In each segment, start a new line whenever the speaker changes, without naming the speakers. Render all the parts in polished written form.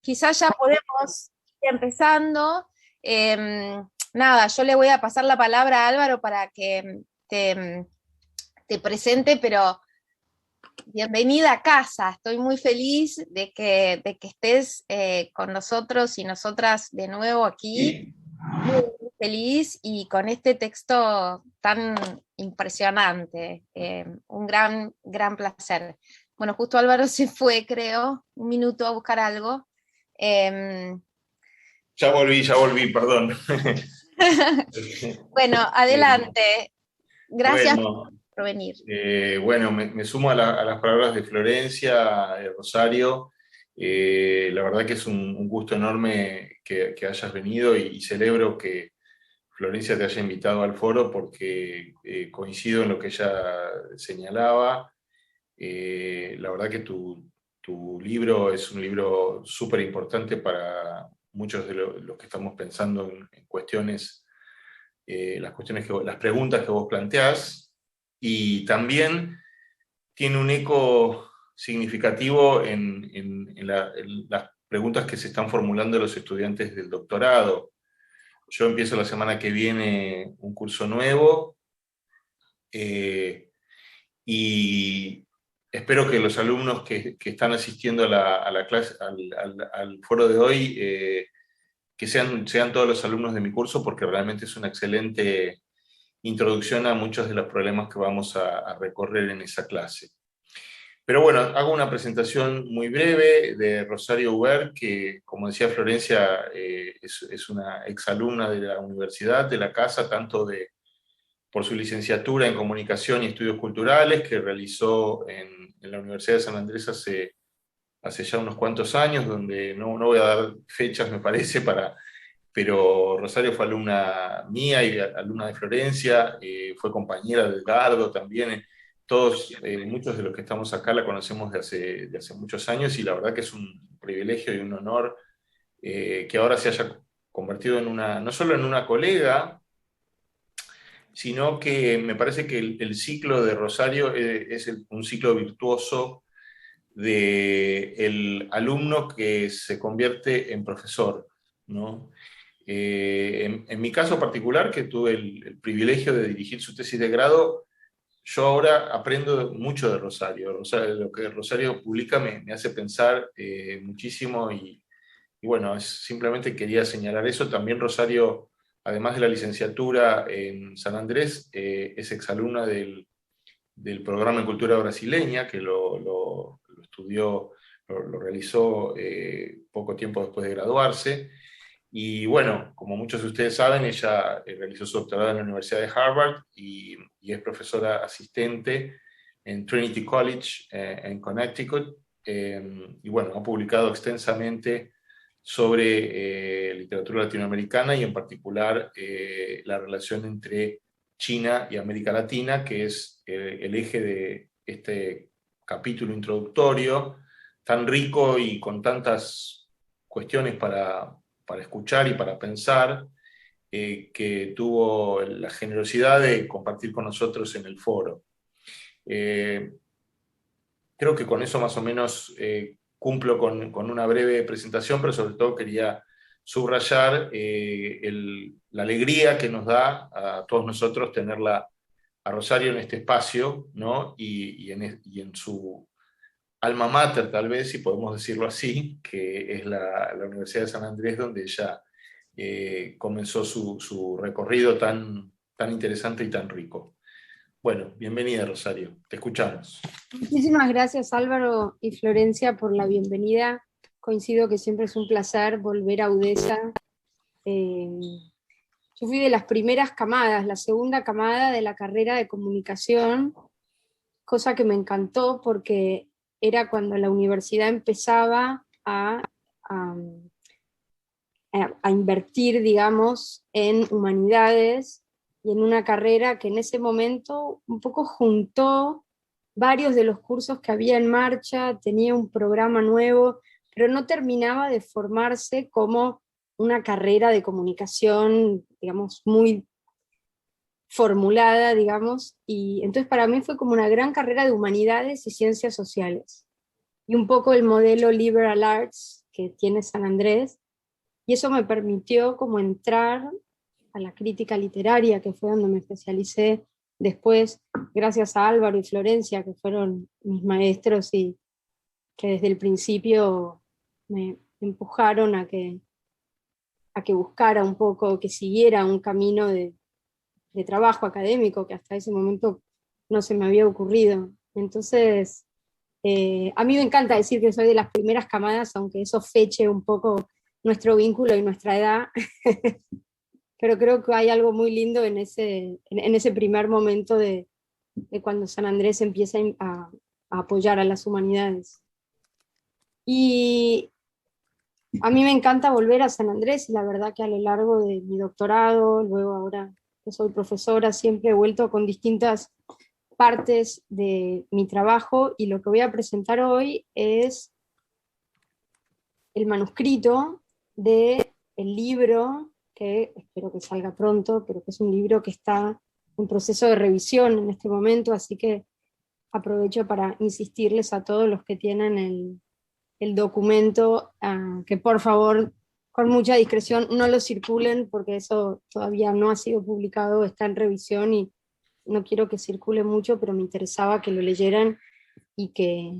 quizás ya podemos ir empezando. Nada, yo le voy a pasar la palabra a Álvaro para que te presente, pero bienvenida a casa. Estoy muy feliz de que estés con nosotros y nosotras de nuevo aquí. Muy, muy feliz y con este texto tan impresionante. Un gran placer. Bueno, justo Álvaro se fue, creo, un minuto a buscar algo.
Ya volví, perdón.
Bueno, adelante. Gracias
Bueno,
por venir.
bueno, me sumo a las palabras de Florencia, Rosario. La verdad que es un gusto enorme que hayas venido y celebro que Florencia te haya invitado al foro porque coincido en lo que ella señalaba. La verdad que tu libro es un libro súper importante para muchos de los que estamos pensando en cuestiones, las preguntas que vos planteás, y también tiene un eco significativo en las preguntas que se están formulando los estudiantes del doctorado. Yo empiezo la semana que viene un curso nuevo, y espero que los alumnos que están asistiendo a la clase, al foro de hoy, que sean todos los alumnos de mi curso, porque realmente es una excelente introducción a muchos de los problemas que vamos a recorrer en esa clase. Pero bueno, hago una presentación muy breve de Rosario Huber, que, como decía Florencia, es una exalumna de la universidad, de la casa, tanto por su licenciatura en Comunicación y Estudios Culturales, que realizó en la Universidad de San Andrés hace ya unos cuantos años, donde no voy a dar fechas, me parece, pero Rosario fue alumna mía y alumna de Florencia, fue compañera de Edgardo también. Muchos de los que estamos acá la conocemos de hace muchos años, y la verdad que es un privilegio y un honor que ahora se haya convertido no solo en una colega, sino que me parece que el ciclo de Rosario es un ciclo virtuoso del alumno que se convierte en profesor, ¿no? En mi caso particular, que tuve el privilegio de dirigir su tesis de grado, yo ahora aprendo mucho de Rosario. Lo que Rosario publica me hace pensar muchísimo, y bueno, simplemente quería señalar eso. También Rosario, además de la licenciatura en San Andrés, es exalumna del programa en cultura brasileña, que lo estudió, lo realizó poco tiempo después de graduarse. Y bueno, como muchos de ustedes saben, ella realizó su doctorado en la Universidad de Harvard y es profesora asistente en Trinity College en Connecticut. Y bueno, ha publicado extensamente sobre literatura latinoamericana, y en particular la relación entre China y América Latina, que es el eje de este capítulo introductorio, tan rico y con tantas cuestiones para escuchar y para pensar, que tuvo la generosidad de compartir con nosotros en el foro. Creo que con eso más o menos cumplo con una breve presentación, pero sobre todo quería subrayar la alegría que nos da a todos nosotros tenerla a Rosario en este espacio, ¿no? Y en su alma mater, tal vez, si podemos decirlo así, que es la Universidad de San Andrés, donde ella comenzó su recorrido tan interesante y tan rico. Bueno, bienvenida, Rosario, te escuchamos.
Muchísimas gracias, Álvaro y Florencia, por la bienvenida. Coincido que siempre es un placer volver a UDESA. Yo fui de las primeras camadas, la segunda camada de la carrera de comunicación, cosa que me encantó porque era cuando la universidad empezaba a invertir, digamos, en humanidades y en una carrera que en ese momento un poco juntó varios de los cursos que había en marcha, tenía un programa nuevo, pero no terminaba de formarse como una carrera de comunicación, digamos, muy formulada, digamos, y entonces para mí fue como una gran carrera de humanidades y ciencias sociales. Y un poco el modelo liberal arts que tiene San Andrés, y eso me permitió como entrar a la crítica literaria, que fue donde me especialicé después, gracias a Álvaro y Florencia, que fueron mis maestros y que desde el principio me empujaron a que buscara un poco, que siguiera un camino de trabajo académico que hasta ese momento no se me había ocurrido. Entonces, a mí me encanta decir que soy de las primeras camadas, aunque eso feche un poco nuestro vínculo y nuestra edad, pero creo que hay algo muy lindo en ese primer momento de cuando San Andrés empieza a apoyar a las humanidades. Y a mí me encanta volver a San Andrés, y la verdad que a lo largo de mi doctorado, luego ahora que soy profesora, siempre he vuelto con distintas partes de mi trabajo, y lo que voy a presentar hoy es el manuscrito del libro, que espero que salga pronto, pero que es un libro que está en proceso de revisión en este momento, así que aprovecho para insistirles a todos los que tienen el documento, que por favor, con mucha discreción, no lo circulen, porque eso todavía no ha sido publicado, está en revisión y no quiero que circule mucho, pero me interesaba que lo leyeran y que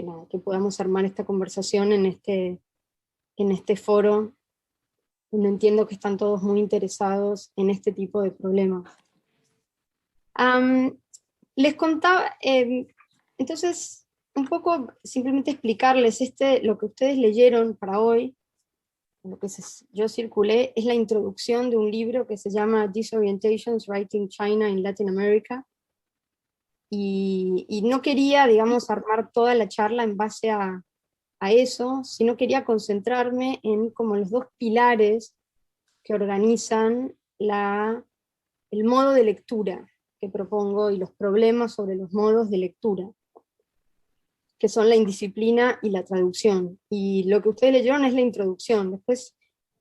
nada, que podamos armar esta conversación en este foro, donde entiendo que están todos muy interesados en este tipo de problemas. Les contaba, entonces, un poco simplemente explicarles lo que ustedes leyeron para hoy, lo que yo circulé, es la introducción de un libro que se llama Disorientations Writing China in Latin America, y no quería, digamos, armar toda la charla en base a eso, sino quería concentrarme en como los dos pilares que organizan el modo de lectura que propongo y los problemas sobre los modos de lectura, que son la indisciplina y la traducción. Y lo que ustedes leyeron es la introducción. Después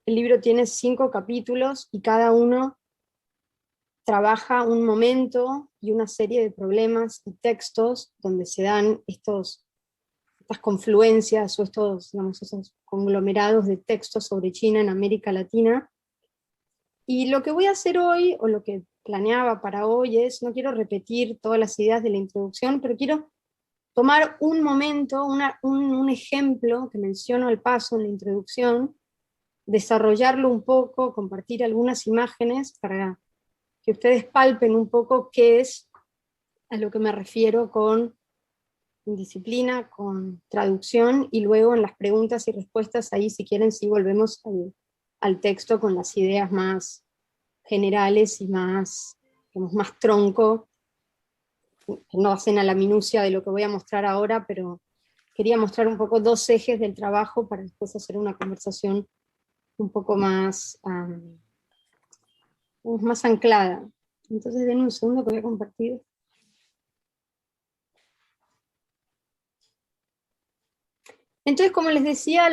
el libro tiene 5 capítulos y cada uno trabaja un momento y una serie de problemas y textos donde se dan estas confluencias o esos conglomerados de textos sobre China en América Latina. Y lo que voy a hacer hoy, o lo que planeaba para hoy, no quiero repetir todas las ideas de la introducción, pero quiero tomar un momento, un ejemplo que menciono al paso en la introducción, desarrollarlo un poco, compartir algunas imágenes para que ustedes palpen un poco qué es a lo que me refiero con indisciplina, con traducción, y luego en las preguntas y respuestas, ahí si quieren, sí volvemos al texto con las ideas más generales y más tronco, que no hacen a la minucia de lo que voy a mostrar ahora, pero quería mostrar un poco 2 ejes del trabajo para después hacer una conversación un poco más anclada. Entonces denme un segundo que voy a compartir. Entonces, como les decía,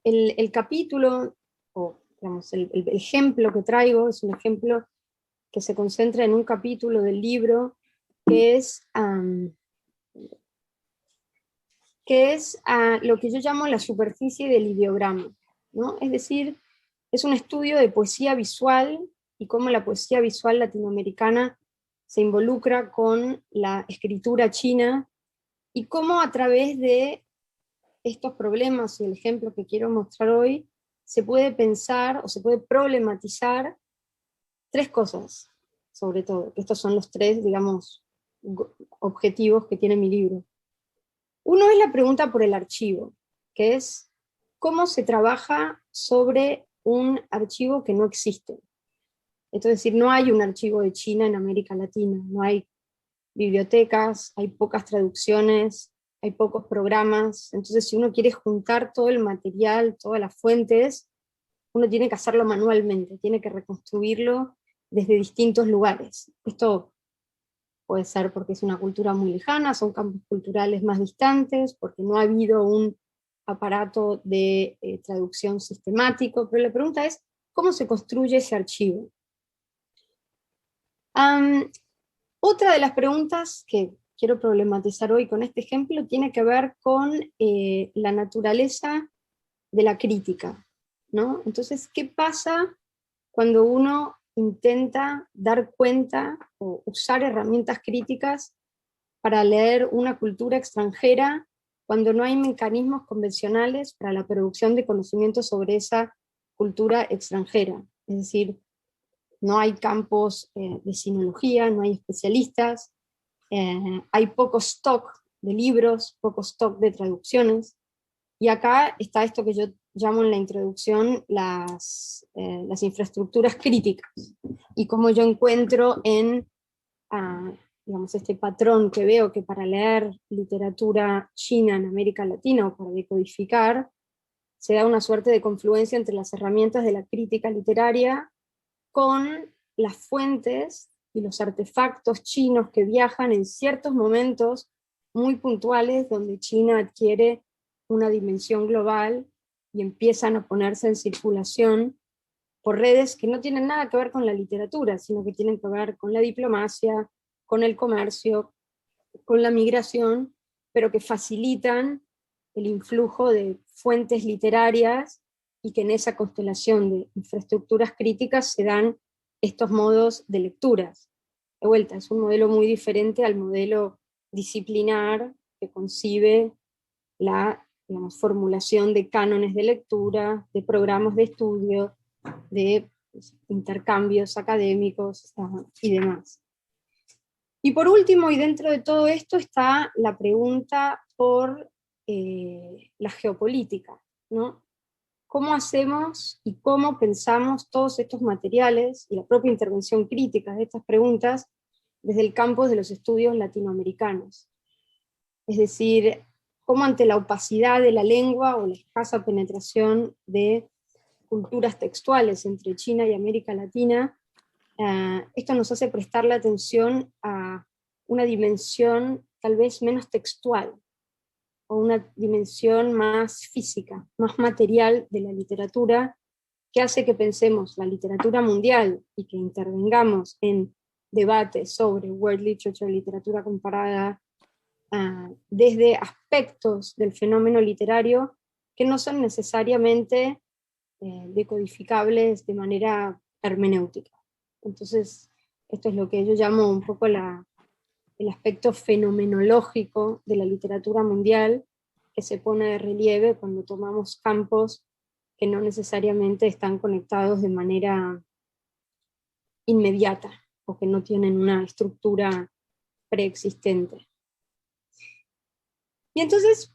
el capítulo, o digamos, el ejemplo que traigo, es un ejemplo que se concentra en un capítulo del libro, que es lo que yo llamo la superficie del ideograma, ¿no? Es decir, es un estudio de poesía visual y cómo la poesía visual latinoamericana se involucra con la escritura china, y cómo a través de estos problemas y el ejemplo que quiero mostrar hoy, se puede pensar o se puede problematizar 3 cosas, sobre todo. Estos son los 3, digamos, objetivos que tiene mi libro. Uno es la pregunta por el archivo, que es cómo se trabaja sobre un archivo que no existe. Es decir, no hay un archivo de China en América Latina, no hay bibliotecas, hay pocas traducciones, hay pocos programas. Entonces, si uno quiere juntar todo el material, todas las fuentes, uno tiene que hacerlo manualmente, tiene que reconstruirlo desde distintos lugares. Esto puede ser porque es una cultura muy lejana, son campos culturales más distantes, porque no ha habido un aparato de traducción sistemático, pero la pregunta es, ¿cómo se construye ese archivo? Otra de las preguntas que quiero problematizar hoy con este ejemplo tiene que ver con la naturaleza de la crítica, ¿no? Entonces, ¿qué pasa cuando uno intenta dar cuenta o usar herramientas críticas para leer una cultura extranjera cuando no hay mecanismos convencionales para la producción de conocimiento sobre esa cultura extranjera? Es decir, no hay campos de sinología, no hay especialistas, hay poco stock de libros, poco stock de traducciones, y acá está esto que yo llamo en la introducción las infraestructuras críticas, y cómo yo encuentro en, digamos, este patrón que veo que para leer literatura china en América Latina o para decodificar, se da una suerte de confluencia entre las herramientas de la crítica literaria con las fuentes y los artefactos chinos que viajan en ciertos momentos muy puntuales donde China adquiere una dimensión global y empiezan a ponerse en circulación por redes que no tienen nada que ver con la literatura, sino que tienen que ver con la diplomacia, con el comercio, con la migración, pero que facilitan el influjo de fuentes literarias y que en esa constelación de infraestructuras críticas se dan estos modos de lecturas. De vuelta, es un modelo muy diferente al modelo disciplinar que concibe la, digamos, formulación de cánones de lectura, de programas de estudio, de intercambios académicos y demás. Y por último, y dentro de todo esto, está la pregunta por la geopolítica, ¿no? ¿Cómo hacemos y cómo pensamos todos estos materiales y la propia intervención crítica de estas preguntas desde el campo de los estudios latinoamericanos? Es decir, cómo ante la opacidad de la lengua o la escasa penetración de culturas textuales entre China y América Latina, esto nos hace prestarle atención a una dimensión tal vez menos textual, o una dimensión más física, más material de la literatura, que hace que pensemos la literatura mundial y que intervengamos en debates sobre world literature, literatura comparada, desde aspectos del fenómeno literario que no son necesariamente decodificables de manera hermenéutica. Entonces, esto es lo que yo llamo un poco el aspecto fenomenológico de la literatura mundial, que se pone de relieve cuando tomamos campos que no necesariamente están conectados de manera inmediata o que no tienen una estructura preexistente. Y entonces,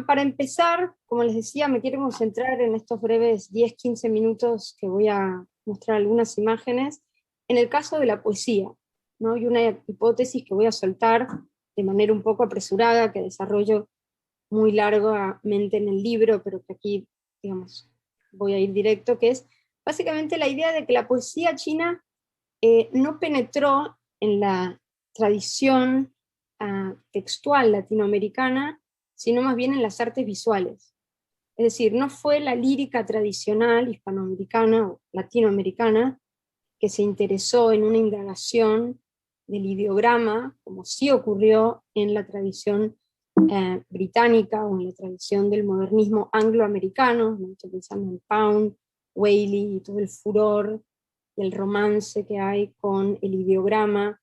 para empezar, como les decía, me quiero concentrar en estos breves 10-15 minutos que voy a mostrar algunas imágenes, en el caso de la poesía, ¿no? Y una hipótesis que voy a soltar de manera un poco apresurada, que desarrollo muy largamente en el libro, pero que aquí, digamos, voy a ir directo, que es básicamente la idea de que la poesía china no penetró en la tradición textual latinoamericana, sino más bien en las artes visuales. Es decir, no fue la lírica tradicional hispanoamericana o latinoamericana que se interesó en una indagación del ideograma, como sí ocurrió en la tradición británica o en la tradición del modernismo angloamericano, ¿no? Estoy pensando en Pound, Whaley y todo el furor y el romance que hay con el ideograma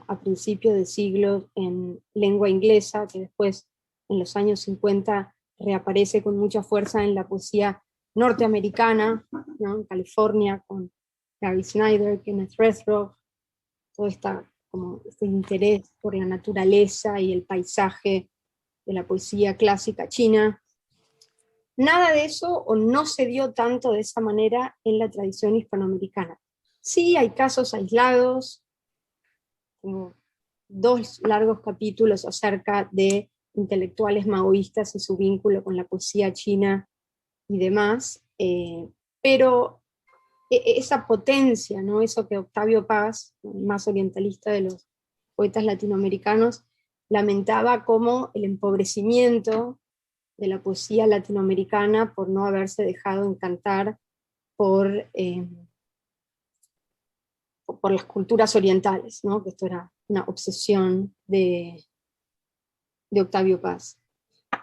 a principios de siglo en lengua inglesa, que después en los años 50 reaparece con mucha fuerza en la poesía norteamericana, ¿no? En California con Gary Snyder, Kenneth Rethrock, todo este interés por la naturaleza y el paisaje de la poesía clásica china. Nada de eso, o no se dio tanto de esa manera en la tradición hispanoamericana. Sí hay casos aislados, como 2 largos capítulos acerca de intelectuales maoístas y su vínculo con la poesía china y demás, pero esa potencia, ¿no? Eso que Octavio Paz, el más orientalista de los poetas latinoamericanos, lamentaba como el empobrecimiento de la poesía latinoamericana por no haberse dejado encantar por las culturas orientales, ¿no? Que esto era una obsesión de de Octavio Paz.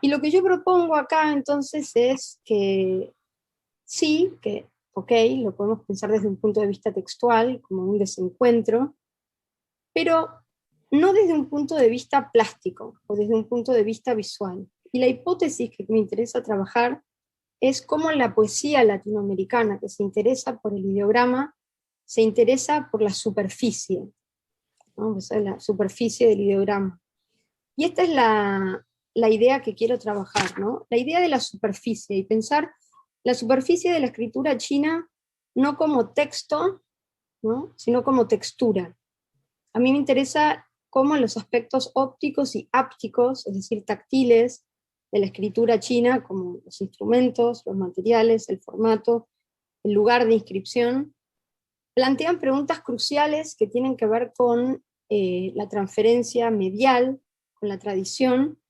Y lo que yo propongo acá entonces es que sí, que ok, lo podemos pensar desde un punto de vista textual, como un desencuentro, pero no desde un punto de vista plástico o desde un punto de vista visual. Y la hipótesis que me interesa trabajar es cómo la poesía latinoamericana, que se interesa por el ideograma, se interesa por la superficie, ¿no? O sea, la superficie del ideograma. Y esta es la idea que quiero trabajar, ¿no? La idea de la superficie, y pensar la superficie de la escritura china no como texto, ¿no? Sino como textura. A mí me interesa cómo los aspectos ópticos y ápticos, es decir, táctiles, de la escritura china, como los instrumentos, los materiales, el formato, el lugar de inscripción, plantean preguntas cruciales que tienen que ver con la transferencia medial, con la tradición,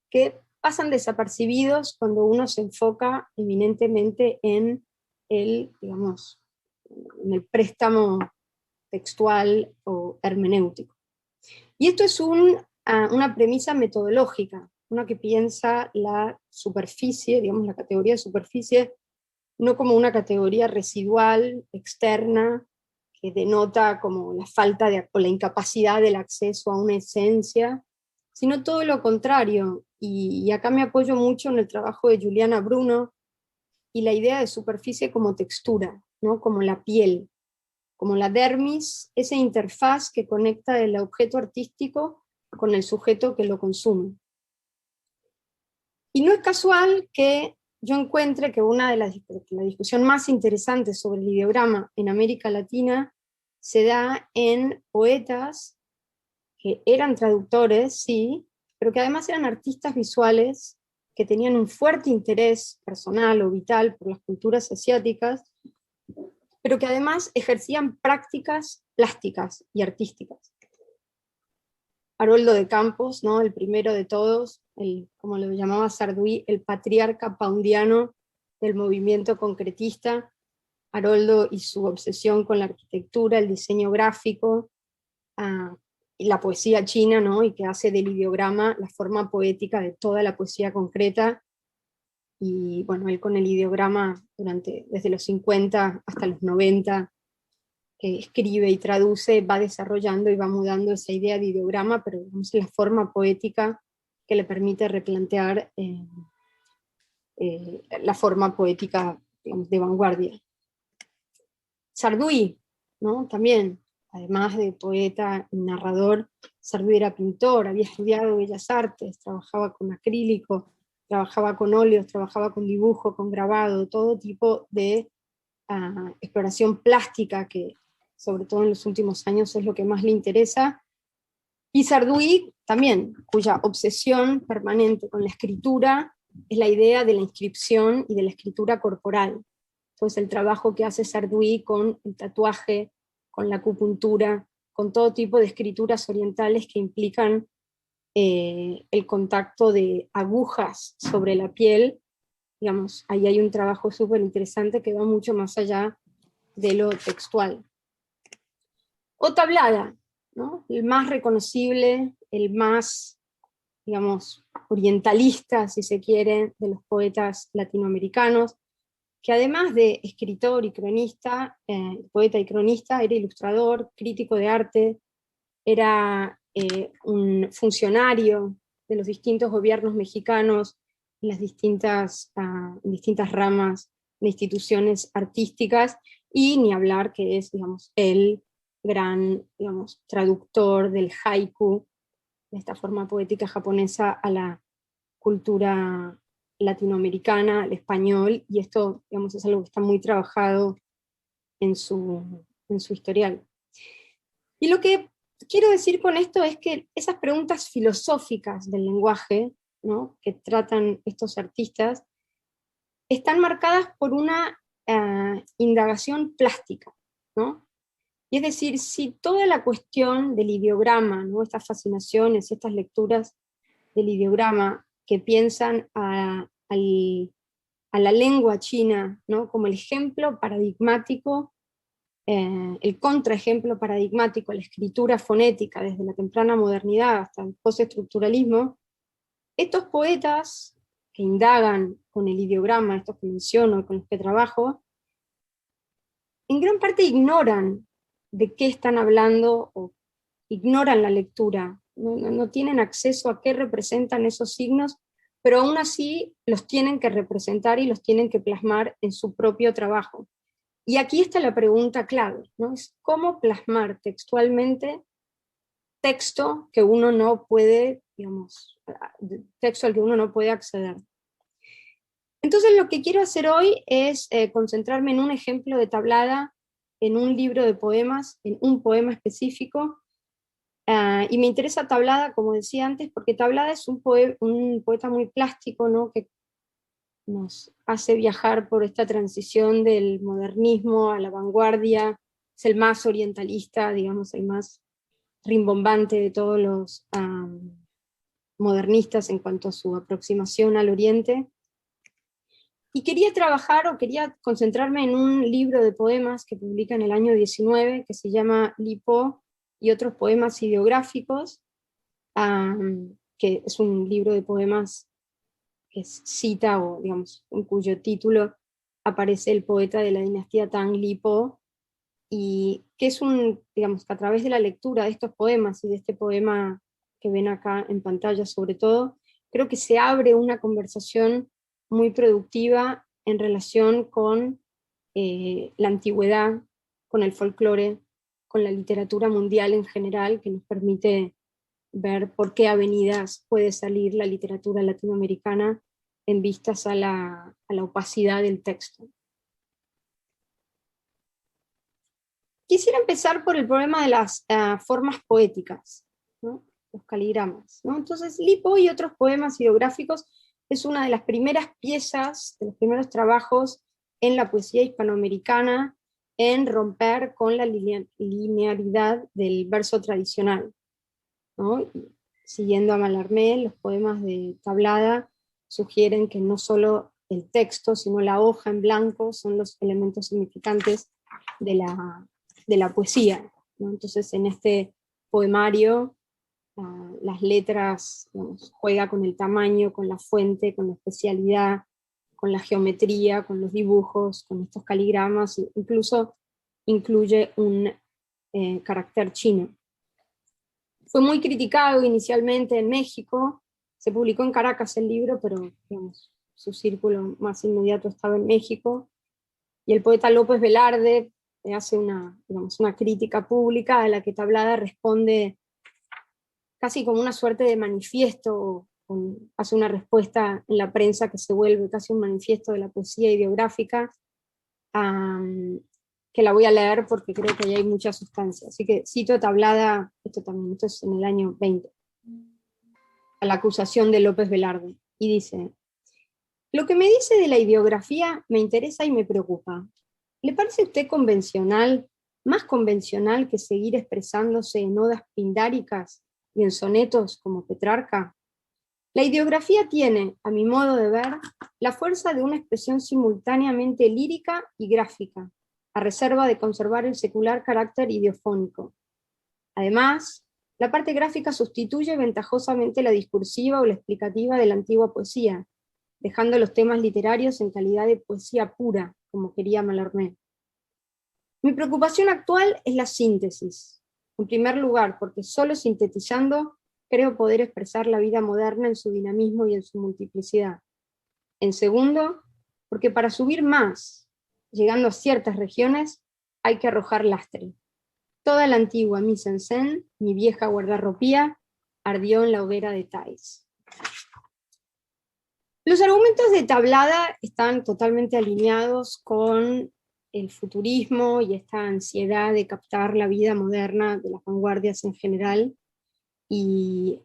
que pasan desapercibidos cuando uno se enfoca eminentemente en el, digamos, en el préstamo textual o hermenéutico. Y esto es una premisa metodológica, una que piensa la superficie, digamos la categoría de superficie, no como una categoría residual, externa, que denota como la falta o la incapacidad del acceso a una esencia, sino todo lo contrario. Y acá me apoyo mucho en el trabajo de Juliana Bruno y la idea de superficie como textura, ¿no? Como la piel, como la dermis, esa interfaz que conecta el objeto artístico con el sujeto que lo consume. Y no es casual que yo encuentre que una de la discusión más interesante sobre el ideograma en América Latina se da en poetas que eran traductores, sí, pero que además eran artistas visuales que tenían un fuerte interés personal o vital por las culturas asiáticas, pero que además ejercían prácticas plásticas y artísticas. Haroldo de Campos, ¿no? El primero de todos, como lo llamaba Sarduy, el patriarca paundiano del movimiento concretista. Haroldo y su obsesión con la arquitectura, el diseño gráfico, y la poesía china, ¿no? Y que hace del ideograma la forma poética de toda la poesía concreta. Y bueno, él con el ideograma desde los 50 hasta los 90, que escribe y traduce, va desarrollando y va mudando esa idea de ideograma, pero digamos, la forma poética que le permite replantear la forma poética, digamos, de vanguardia. Sarduy, ¿no? También, además de poeta y narrador, Sarduy era pintor, había estudiado Bellas Artes, trabajaba con acrílico, trabajaba con óleos, trabajaba con dibujo, con grabado, todo tipo de exploración plástica que sobre todo en los últimos años es lo que más le interesa. Y Sarduy también, cuya obsesión permanente con la escritura es la idea de la inscripción y de la escritura corporal. Pues el trabajo que hace Sarduy con el tatuaje, con la acupuntura, con todo tipo de escrituras orientales que implican el contacto de agujas sobre la piel, digamos, ahí hay un trabajo súper interesante que va mucho más allá de lo textual. O Tablada, ¿no? El más reconocible, el más, digamos, orientalista, si se quiere, de los poetas latinoamericanos, que además de escritor y cronista, poeta y cronista, era ilustrador, crítico de arte, era un funcionario de los distintos gobiernos mexicanos, en las distintas ramas de instituciones artísticas, y ni hablar que es, digamos, el gran, digamos, traductor del haiku, de esta forma poética japonesa, a la cultura latinoamericana, al español, y esto, digamos, es algo que está muy trabajado en su historial. Y lo que quiero decir con esto es que esas preguntas filosóficas del lenguaje, ¿no?, que tratan estos artistas, están marcadas por una indagación plástica, ¿no? Y es decir, si toda la cuestión del ideograma, ¿no?, estas fascinaciones, estas lecturas del ideograma que piensan a la lengua china, ¿no?, como el ejemplo paradigmático, el contraejemplo paradigmático, la escritura fonética desde la temprana modernidad hasta el postestructuralismo, estos poetas que indagan con el ideograma, estos que menciono, con los que trabajo, en gran parte ignoran de qué están hablando o ignoran la lectura, no tienen acceso a qué representan esos signos, pero aún así los tienen que representar y los tienen que plasmar en su propio trabajo. Y aquí está la pregunta clave, ¿no? Es cómo plasmar textualmente texto que uno no puede, digamos, texto al que uno no puede acceder. Entonces lo que quiero hacer hoy es concentrarme en un ejemplo de tablada, en un libro de poemas, en un poema específico, y me interesa Tablada, como decía antes, porque Tablada es un poeta muy plástico, ¿no? Que nos hace viajar por esta transición del modernismo a la vanguardia, es el más orientalista, digamos, el más rimbombante de todos los modernistas en cuanto a su aproximación al oriente. Y quería quería concentrarme en un libro de poemas que publica en el año 19, que se llama Lipo y otros poemas ideográficos, que es un libro de poemas que cita, o digamos, en cuyo título aparece el poeta de la dinastía Tang, Lipo, y que es digamos, que a través de la lectura de estos poemas y de este poema que ven acá en pantalla sobre todo, creo que se abre una conversación muy productiva en relación con la antigüedad, con el folclore, con la literatura mundial en general, que nos permite ver por qué avenidas puede salir la literatura latinoamericana en vistas a la opacidad del texto. Quisiera empezar por el problema de las formas poéticas, ¿no? Los caligramas, ¿no? Entonces, Lipo y otros poemas ideográficos es una de las primeras piezas, de los primeros trabajos en la poesía hispanoamericana en romper con la linealidad del verso tradicional, ¿no? Siguiendo a Mallarmé, los poemas de Tablada sugieren que no solo el texto, sino la hoja en blanco son los elementos significantes de la poesía, ¿no? Entonces en este poemario las letras, digamos, juega con el tamaño, con la fuente, con la especialidad, con la geometría, con los dibujos, con estos caligramas, incluso incluye un carácter chino. Fue muy criticado inicialmente en México, se publicó en Caracas el libro, pero digamos, su círculo más inmediato estaba en México, y el poeta López Velarde hace digamos, una crítica pública a la que Tablada responde casi como una suerte de manifiesto, hace una respuesta en la prensa que se vuelve casi un manifiesto de la poesía ideográfica, que la voy a leer porque creo que ahí hay mucha sustancia. Así que cito Tablada, esto es en el año 20, a la acusación de López Velarde, y dice: lo que me dice de la ideografía me interesa y me preocupa. ¿Le parece a usted convencional, más convencional que seguir expresándose en odas pindáricas y en sonetos como Petrarca? La ideografía tiene, a mi modo de ver, la fuerza de una expresión simultáneamente lírica y gráfica, a reserva de conservar el secular carácter ideofónico. Además, la parte gráfica sustituye ventajosamente la discursiva o la explicativa de la antigua poesía, dejando los temas literarios en calidad de poesía pura, como quería Mallarmé. Mi preocupación actual es la síntesis. En primer lugar, porque solo sintetizando creo poder expresar la vida moderna en su dinamismo y en su multiplicidad. En segundo, porque para subir más, llegando a ciertas regiones, hay que arrojar lastre. Toda la antigua mise en scène, mi vieja guardarropía, ardió en la hoguera de Thais. Los argumentos de Tablada están totalmente alineados con el futurismo y esta ansiedad de captar la vida moderna de las vanguardias en general, y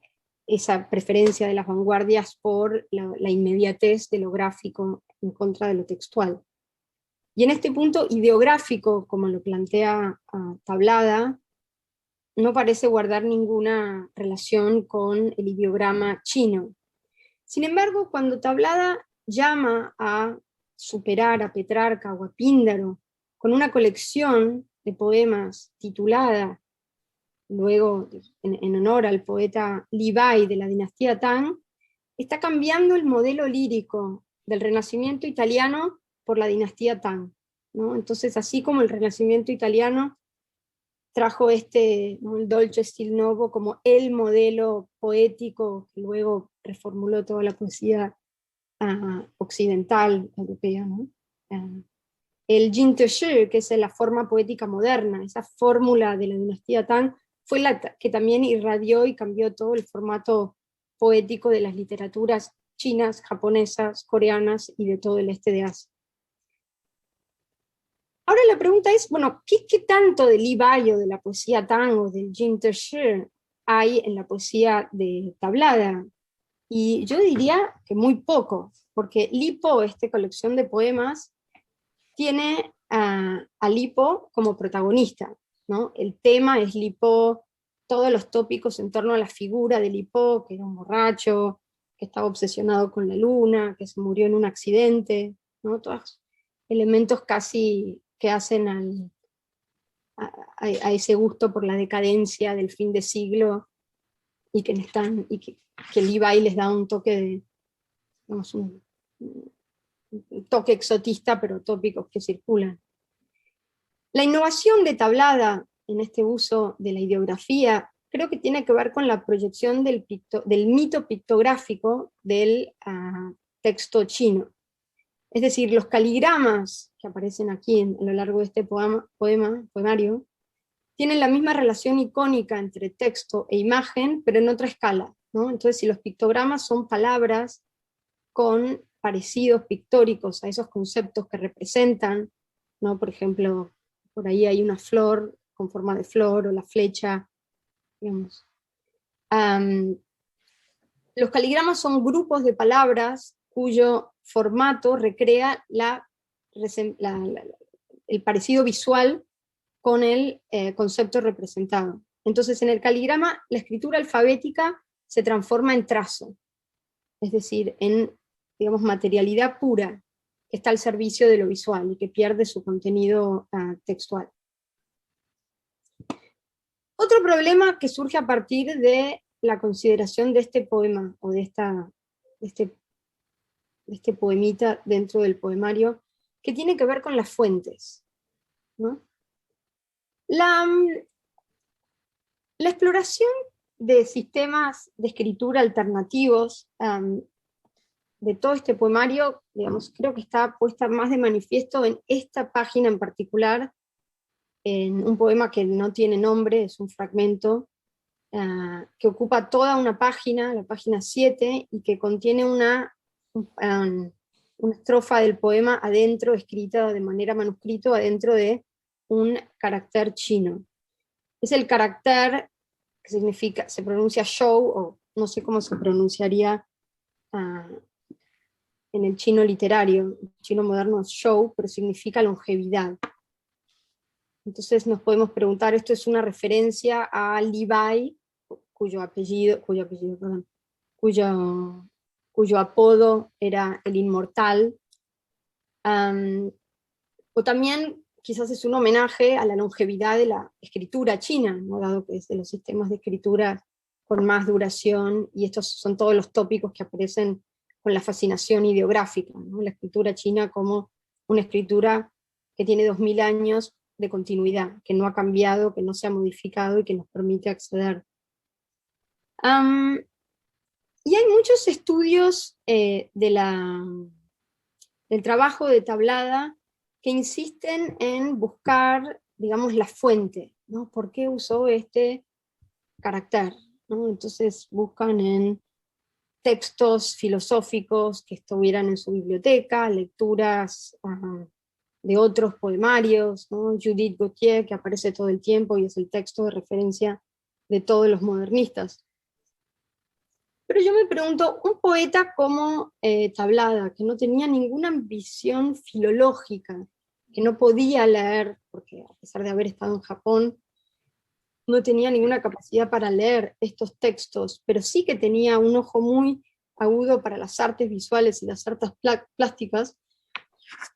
esa preferencia de las vanguardias por la inmediatez de lo gráfico en contra de lo textual. Y en este punto ideográfico, como lo plantea Tablada, no parece guardar ninguna relación con el ideograma chino. Sin embargo, cuando Tablada llama a superar a Petrarca o a Píndaro con una colección de poemas titulada, luego en honor al poeta Li Bai de la dinastía Tang, está cambiando el modelo lírico del Renacimiento italiano por la dinastía Tang, ¿no? Entonces, así como el Renacimiento italiano trajo ¿no? el Dolce Stil Novo como el modelo poético que luego reformuló toda la poesía occidental europea, ¿no? El Jin-te-shi, que es la forma poética moderna, esa fórmula de la dinastía Tang, fue la que también irradió y cambió todo el formato poético de las literaturas chinas, japonesas, coreanas y de todo el este de Asia. Ahora la pregunta es, bueno, ¿qué tanto de Li Bai o de la poesía Tang o del Jin-te-shi hay en la poesía de tablada? Y yo diría que muy poco, porque Li Po, esta colección de poemas, tiene a Li Po como protagonista, ¿no? El tema es Li Po, todos los tópicos en torno a la figura de Li Po, que era un borracho, que estaba obsesionado con la luna, que se murió en un accidente, ¿no? Todos elementos casi que hacen a ese gusto por la decadencia del fin de siglo y que Li Bai les da un toque de, digamos, un toque exotista, pero tópicos que circulan. La innovación de Tablada en este uso de la ideografía creo que tiene que ver con la proyección del mito pictográfico del texto chino. Es decir, los caligramas que aparecen aquí a lo largo de este poemario, tienen la misma relación icónica entre texto e imagen, pero en otra escala, ¿no? Entonces, si los pictogramas son palabras con parecidos pictóricos a esos conceptos que representan, ¿no? Por ejemplo, por ahí hay una flor con forma de flor, o la flecha, digamos. Los caligramas son grupos de palabras cuyo formato recrea el parecido visual con el concepto representado. Entonces, en el caligrama, la escritura alfabética se transforma en trazo, es decir, en, digamos, materialidad pura, que está al servicio de lo visual y que pierde su contenido textual. Otro problema que surge a partir de la consideración de este poema, o de este poemita dentro del poemario, que tiene que ver con las fuentes, ¿no? La exploración de sistemas de escritura alternativos de todo este poemario, digamos, creo que está puesta más de manifiesto en esta página en particular, en un poema que no tiene nombre, es un fragmento, que ocupa toda una página, la página 7, y que contiene una estrofa del poema adentro, escrita de manera manuscrito, adentro de un carácter chino. Es el carácter que significa, se pronuncia shou, o no sé cómo se pronunciaría en el chino literario, el chino moderno es shou, pero significa longevidad. Entonces nos podemos preguntar, ¿esto es una referencia a Li Bai, cuyo apodo era el inmortal? O también quizás es un homenaje a la longevidad de la escritura china, ¿no? Dado que es de los sistemas de escritura con más duración, y estos son todos los tópicos que aparecen con la fascinación ideográfica, ¿no? La escritura china como una escritura que tiene 2000 años de continuidad, que no ha cambiado, que no se ha modificado y que nos permite acceder. Y hay muchos estudios del trabajo de Tablada que insisten en buscar, digamos, la fuente, ¿no? ¿Por qué usó este carácter, ¿no? Entonces buscan en textos filosóficos que estuvieran en su biblioteca, lecturas de otros poemarios, ¿no? Judith Gautier, que aparece todo el tiempo y es el texto de referencia de todos los modernistas. Pero yo me pregunto, un poeta como Tablada, que no tenía ninguna ambición filológica, que no podía leer, porque a pesar de haber estado en Japón, no tenía ninguna capacidad para leer estos textos, pero sí que tenía un ojo muy agudo para las artes visuales y las artes plásticas.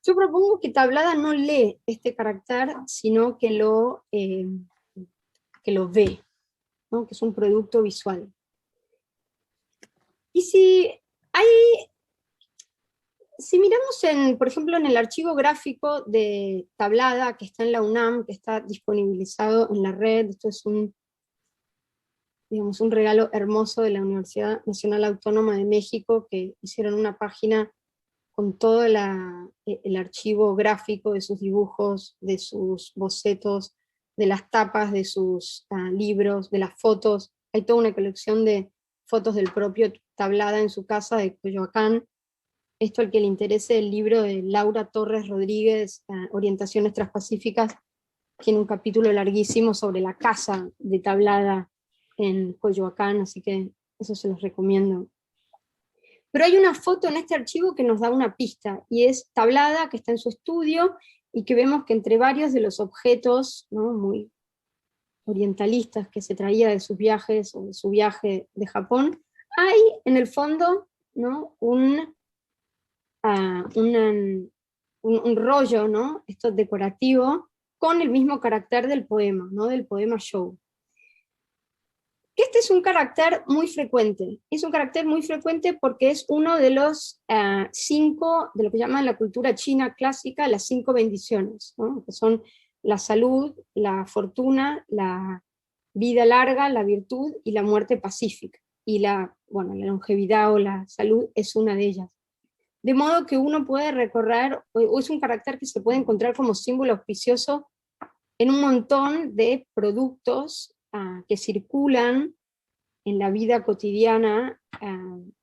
Yo propongo que Tablada no lee este carácter, sino que lo ve, ¿no? Que es un producto visual. Y si Si miramos, por ejemplo, en el archivo gráfico de Tablada, que está en la UNAM, que está disponibilizado en la red, esto es un regalo hermoso de la Universidad Nacional Autónoma de México, que hicieron una página con todo el archivo gráfico de sus dibujos, de sus bocetos, de las tapas de sus libros, de las fotos. Hay toda una colección de fotos del propio Tablada en su casa de Coyoacán. Esto, al que le interese, el libro de Laura Torres Rodríguez, Orientaciones Transpacíficas, tiene un capítulo larguísimo sobre la casa de Tablada en Coyoacán, así que eso se los recomiendo. Pero hay una foto en este archivo que nos da una pista, y es Tablada, que está en su estudio, y que vemos que entre varios de los objetos, ¿no?, muy orientalistas que se traía de sus viajes, o de su viaje de Japón, hay en el fondo, ¿no?, un rollo, ¿no?, esto decorativo, con el mismo carácter del poema, ¿no?, del poema show. Este es un carácter muy frecuente. Es un carácter muy frecuente porque es uno de los 5, de lo que llaman la cultura china clásica, las 5 bendiciones, ¿no?, que son la salud, la fortuna, la vida larga, la virtud y la muerte pacífica. Y la longevidad o la salud es una de ellas. De modo que uno puede recorrer, o es un carácter que se puede encontrar como símbolo auspicioso en un montón de productos que circulan en la vida cotidiana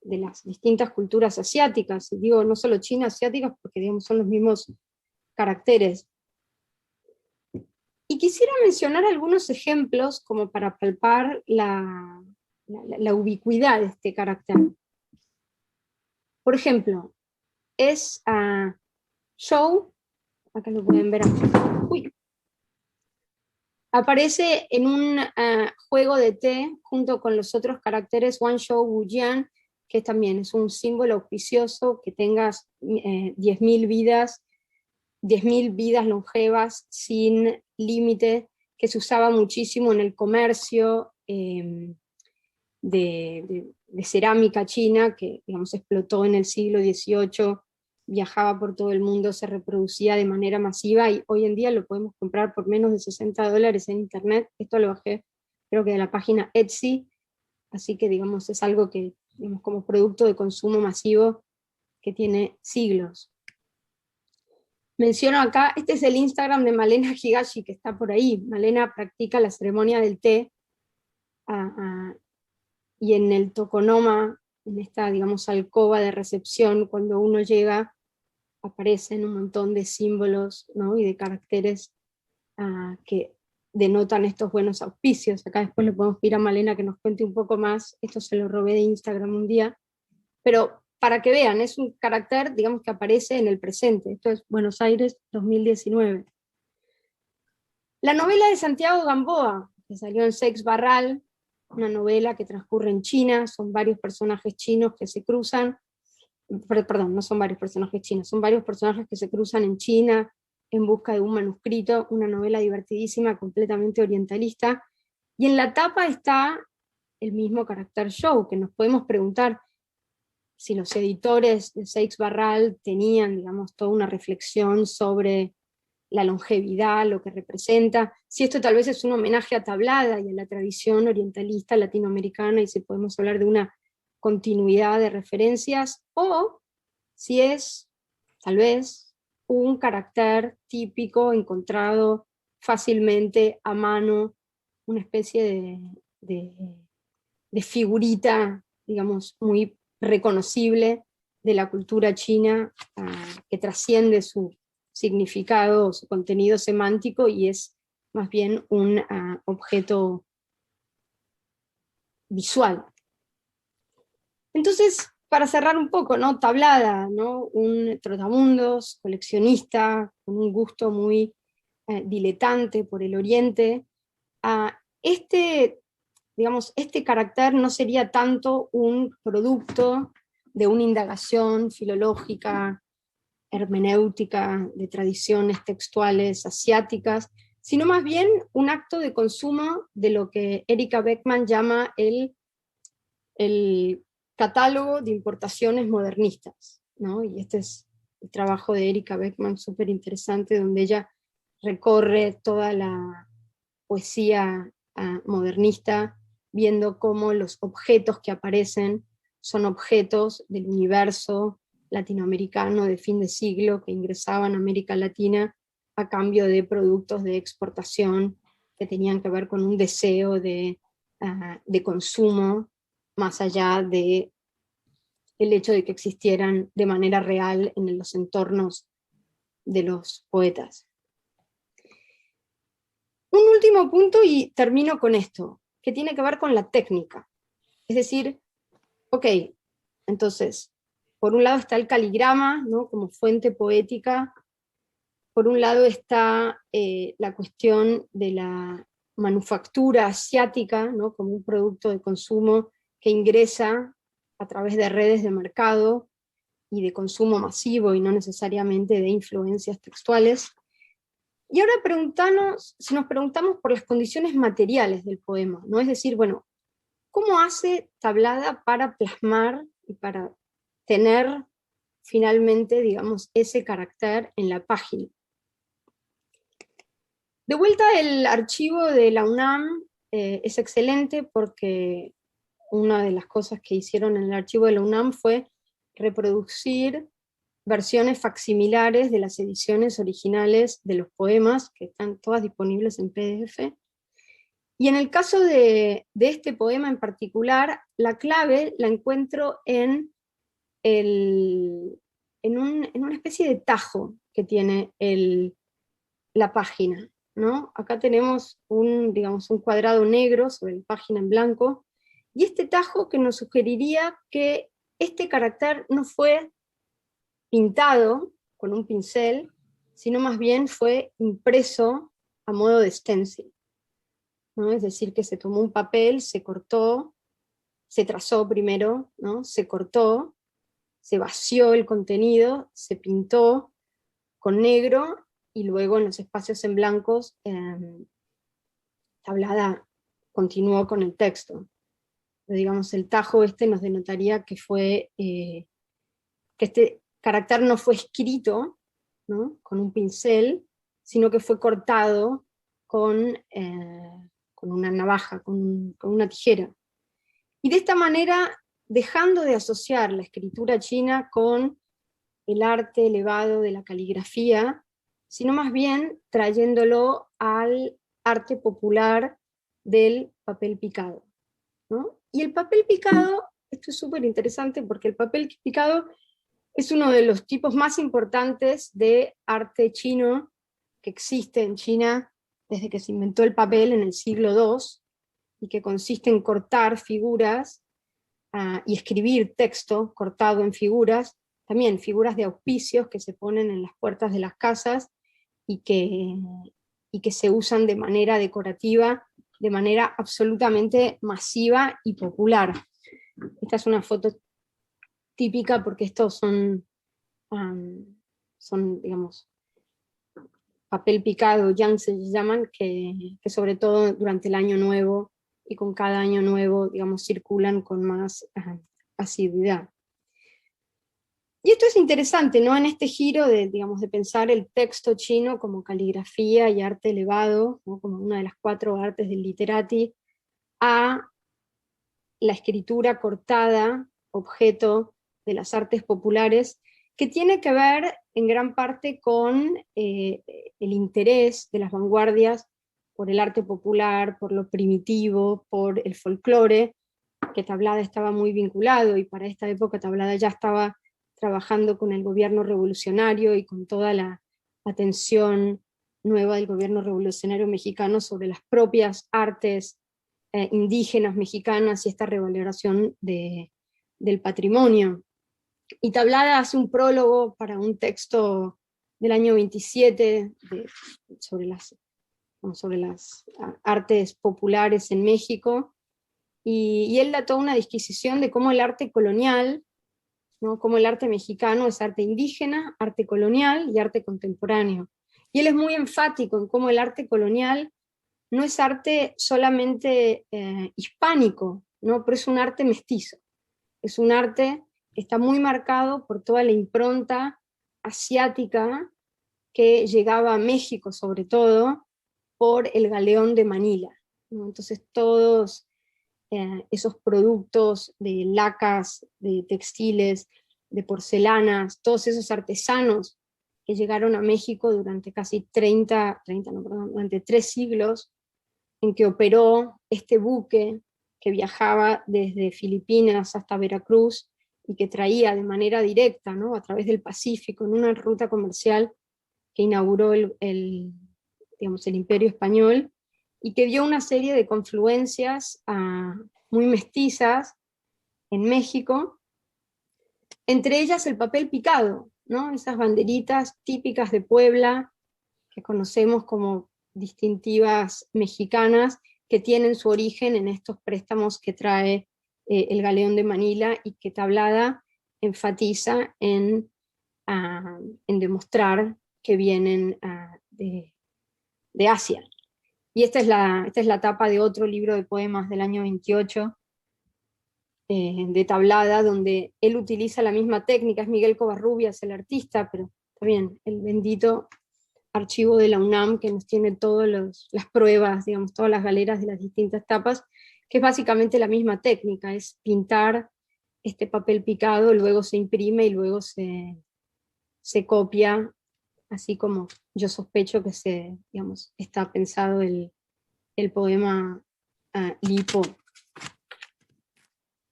de las distintas culturas asiáticas. Y digo no solo chinas, asiáticas, porque digamos son los mismos caracteres. Y quisiera mencionar algunos ejemplos como para palpar la ubicuidad de este carácter. Por ejemplo, es show, acá lo pueden ver, aparece en un juego de té junto con los otros caracteres Wan Shou Wu Jian, que también es un símbolo auspicioso, que tengas 10.000 vidas, 10.000 vidas longevas sin límite, que se usaba muchísimo en el comercio de cerámica china, que digamos explotó en el siglo XVIII, viajaba por todo el mundo, se reproducía de manera masiva, y hoy en día lo podemos comprar por menos de $60 en internet. Esto lo bajé, creo que de la página Etsy, así que digamos es algo que, digamos, como producto de consumo masivo, que tiene siglos. Menciono acá, este es el Instagram de Malena Higashi, que está por ahí. Malena practica la ceremonia del té, y en el tokonoma, en esta, digamos, alcoba de recepción, cuando uno llega, aparecen un montón de símbolos, ¿no?, y de caracteres que denotan estos buenos auspicios. Acá después le podemos pedir a Malena que nos cuente un poco más. Esto se lo robé de Instagram un día, pero para que vean, es un carácter, digamos, que aparece en el presente. Esto es Buenos Aires 2019. La novela de Santiago Gamboa, que salió en Seix Barral, una novela que transcurre en China, son varios personajes chinos que se cruzan, perdón, no son varios personajes chinos, son varios personajes que se cruzan en China en busca de un manuscrito, una novela divertidísima, completamente orientalista, y en la tapa está el mismo carácter show, que nos podemos preguntar si los editores de Seix Barral tenían, digamos, toda una reflexión sobre la longevidad, lo que representa, si esto tal vez es un homenaje a Tablada y a la tradición orientalista latinoamericana, y si podemos hablar de una continuidad de referencias, o si es tal vez un carácter típico encontrado fácilmente a mano, una especie de figurita, digamos, muy reconocible de la cultura china, que trasciende su significado, su contenido semántico, y es más bien un objeto visual. Entonces, para cerrar un poco, ¿no?, Tablada, ¿no?, un trotamundos, coleccionista, con un gusto muy diletante por el Oriente. Digamos, este carácter no sería tanto un producto de una indagación filológica, hermenéutica, de tradiciones textuales asiáticas, sino más bien un acto de consumo de lo que Erika Beckman llama el catálogo de importaciones modernistas, ¿no? Y este es el trabajo de Erika Beckman, súper interesante, donde ella recorre toda la poesía modernista, viendo cómo los objetos que aparecen son objetos del universo latinoamericano de fin de siglo que ingresaban a América Latina a cambio de productos de exportación que tenían que ver con un deseo de consumo, más allá de el hecho de que existieran de manera real en los entornos de los poetas. Un último punto y termino con esto, que tiene que ver con la técnica. Es decir, ok, entonces, por un lado está el caligrama, ¿no? Como fuente poética, por un lado está la cuestión de la manufactura asiática, ¿no? Como un producto de consumo que ingresa a través de redes de mercado y de consumo masivo y no necesariamente de influencias textuales. Y ahora si nos preguntamos por las condiciones materiales del poema, ¿no? Es decir, bueno, ¿cómo hace Tablada para plasmar y para tener finalmente, digamos, ese carácter en la página? De vuelta, el archivo de la UNAM es excelente porque una de las cosas que hicieron en el archivo de la UNAM fue reproducir versiones facsimilares de las ediciones originales de los poemas, que están todas disponibles en PDF. Y en el caso de este poema en particular, la clave la encuentro en una especie de tajo que tiene la página, ¿no? Acá tenemos digamos, un cuadrado negro sobre la página en blanco, y este tajo que nos sugeriría que este carácter no fue pintado con un pincel, sino más bien fue impreso a modo de stencil, ¿no? Es decir, que se tomó un papel, se cortó, se trazó primero, ¿no? Se cortó, se vació el contenido, se pintó con negro, y luego en los espacios en blancos Tablada continuó con el texto. Pero, digamos, el tajo este nos denotaría que que este carácter no fue escrito, ¿no? Con un pincel, sino que fue cortado con una navaja, con una tijera. Y de esta manera, dejando de asociar la escritura china con el arte elevado de la caligrafía, sino más bien trayéndolo al arte popular del papel picado, ¿no? Y el papel picado, esto es súper interesante porque el papel picado es uno de los tipos más importantes de arte chino que existe en China desde que se inventó el papel en el siglo II, y que consiste en cortar figuras y escribir texto cortado en figuras, también figuras de auspicios que se ponen en las puertas de las casas y que se usan de manera decorativa, de manera absolutamente masiva y popular. Esta es una foto típica porque estos son digamos, papel picado, yang se llaman, que sobre todo durante el año nuevo y con cada año nuevo, digamos, circulan con más asiduidad. Y esto es interesante, ¿no? En este giro digamos, de pensar el texto chino como caligrafía y arte elevado, ¿no? Como una de las 4 artes del literati, a la escritura cortada, objeto de las artes populares, que tiene que ver en gran parte con el interés de las vanguardias por el arte popular, por lo primitivo, por el folclore, que Tablada estaba muy vinculado, y para esta época Tablada ya estaba trabajando con el gobierno revolucionario y con toda la atención nueva del gobierno revolucionario mexicano sobre las propias artes indígenas mexicanas y esta revaloración del patrimonio. Y Tablada hace un prólogo para un texto del año 27 sobre las artes populares en México, y él da toda una disquisición de cómo el arte colonial, ¿no? Cómo el arte mexicano es arte indígena, arte colonial y arte contemporáneo. Y él es muy enfático en cómo el arte colonial no es arte solamente hispánico, ¿no? Pero es un arte mestizo. Es un arte que está muy marcado por toda la impronta asiática que llegaba a México, sobre todo, por el galeón de Manila, ¿no? Entonces todos esos productos de lacas, de textiles, de porcelanas, todos esos artesanos que llegaron a México durante casi durante 3 siglos, en que operó este buque que viajaba desde Filipinas hasta Veracruz y que traía de manera directa, ¿no?, a través del Pacífico, en una ruta comercial que inauguró el Imperio Español, y que dio una serie de confluencias muy mestizas en México, entre ellas el papel picado, ¿no? Esas banderitas típicas de Puebla, que conocemos como distintivas mexicanas, que tienen su origen en estos préstamos que trae el galeón de Manila, y que Tablada enfatiza en demostrar que vienen de Asia. Y esta es la tapa de otro libro de poemas del año 28, de Tablada, donde él utiliza la misma técnica. Es Miguel Covarrubias el artista, pero también el bendito archivo de la UNAM, que nos tiene todas las pruebas, digamos, todas las galeras de las distintas tapas, que es básicamente la misma técnica, es pintar este papel picado, luego se imprime y luego se copia, así como yo sospecho que está pensado el poema Lipo.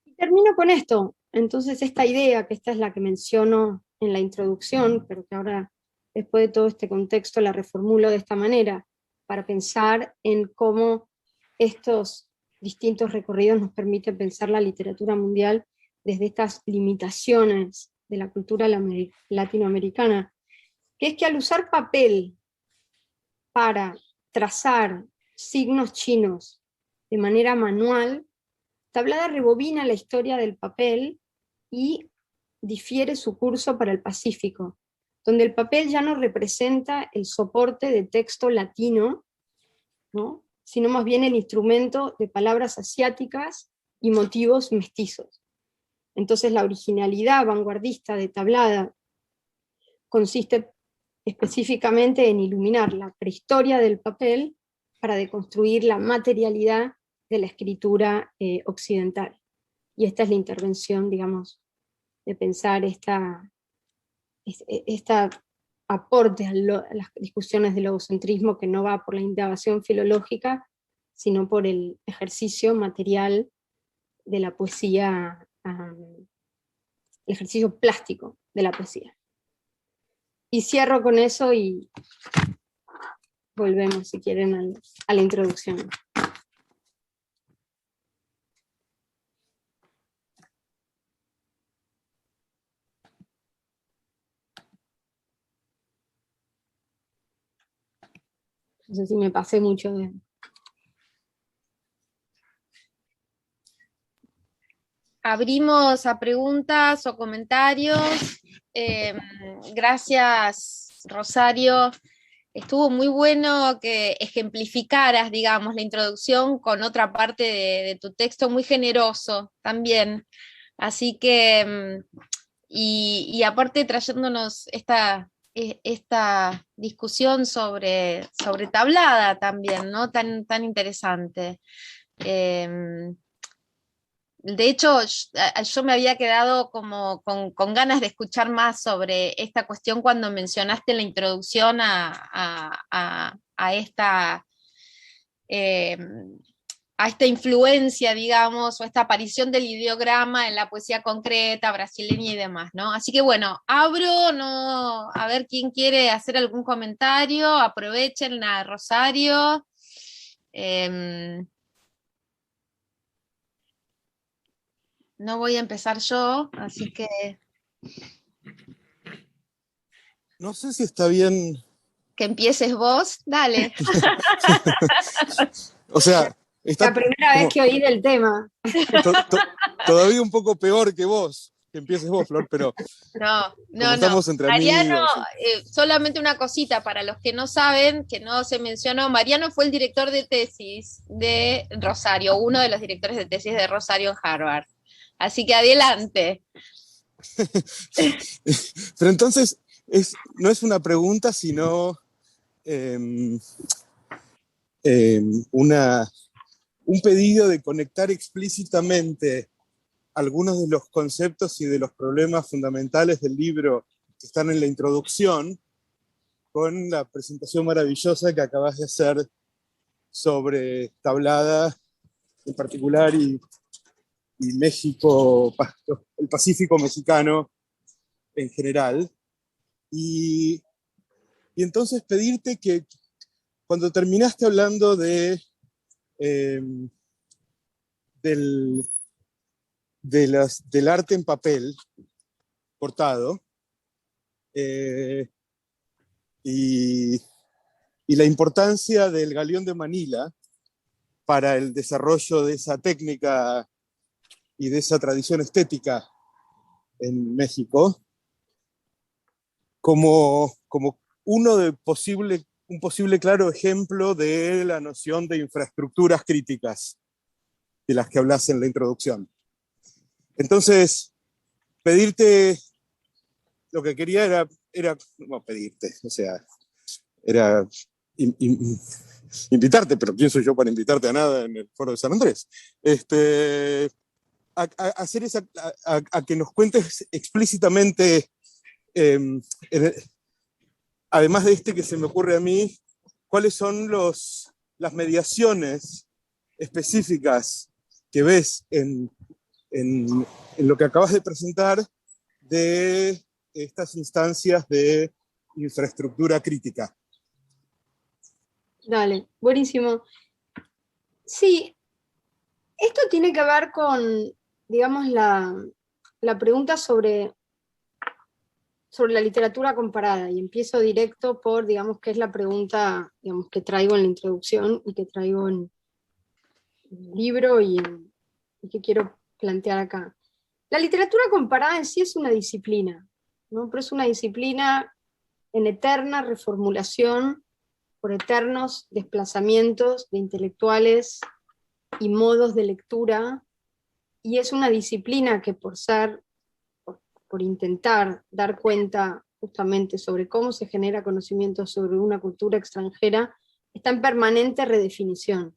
Y termino con esto. Entonces esta idea, que esta es la que menciono en la introducción, pero que ahora, después de todo este contexto, la reformulo de esta manera, para pensar en cómo estos distintos recorridos nos permiten pensar la literatura mundial desde estas limitaciones de la cultura latinoamericana, que es que al usar papel para trazar signos chinos de manera manual, Tablada rebobina la historia del papel y difiere su curso para el Pacífico, donde el papel ya no representa el soporte de texto latino, ¿no?, sino más bien el instrumento de palabras asiáticas y motivos mestizos. Entonces la originalidad vanguardista de Tablada consiste específicamente en iluminar la prehistoria del papel para deconstruir la materialidad de la escritura occidental. Y esta es la intervención, digamos, de pensar esta aporte a las discusiones del logocentrismo, que no va por la indagación filológica, sino por el ejercicio material de la poesía, el ejercicio plástico de la poesía. Y cierro con eso y volvemos, si quieren, a la introducción. No sé si me pasé mucho de...
Abrimos a preguntas o comentarios. Gracias, Rosario. Estuvo muy bueno que ejemplificaras, digamos, la introducción con otra parte de tu texto, muy generoso también. Así que, y aparte trayéndonos esta discusión sobre Tablada también, ¿no? Tan interesante. De hecho, yo me había quedado como con ganas de escuchar más sobre esta cuestión cuando mencionaste la introducción a esta influencia, digamos, o esta aparición del ideograma en la poesía concreta, brasileña y demás, ¿no? Así que bueno, abro, ¿no?, a ver quién quiere hacer algún comentario, aprovechen a Rosario. No voy a empezar yo, así que...
No sé si está bien...
Que empieces vos, dale.
O sea...
La primera vez que oí del tema.
Todavía un poco peor que vos, que empieces vos, Flor, pero...
No.
Estamos entre
Mariano,
amigos.
solamente una cosita para los que no saben, que no se mencionó, Mariano fue el director de tesis de Rosario, uno de los directores de tesis de Rosario en Harvard. Así que adelante.
Pero entonces, no es una pregunta, sino un pedido de conectar explícitamente algunos de los conceptos y de los problemas fundamentales del libro que están en la introducción, con la presentación maravillosa que acabas de hacer sobre Tablada en particular y México, el Pacífico mexicano en general. Y entonces pedirte que cuando terminaste hablando del arte en papel cortado, y la importancia del galeón de Manila para el desarrollo de esa técnica y de esa tradición estética en México, como un posible claro ejemplo de la noción de infraestructuras críticas de las que hablas en la introducción. Entonces, pedirte, lo que quería era no pedirte, o sea, era invitarte, pero ¿quién soy yo para invitarte a nada en el Foro de San Andrés? Hacer a que nos cuentes explícitamente, además de que se me ocurre a mí, cuáles son las mediaciones específicas que ves en lo que acabas de presentar de estas instancias de infraestructura crítica.
Dale, buenísimo. Sí, esto tiene que ver con, digamos, la pregunta sobre la literatura comparada, y empiezo directo por, digamos, qué es la pregunta, digamos, que traigo en la introducción y que traigo en el libro y que quiero plantear acá. La literatura comparada en sí es una disciplina, ¿no? Pero es una disciplina en eterna reformulación por eternos desplazamientos de intelectuales y modos de lectura, y es una disciplina que por intentar dar cuenta justamente sobre cómo se genera conocimiento sobre una cultura extranjera, está en permanente redefinición.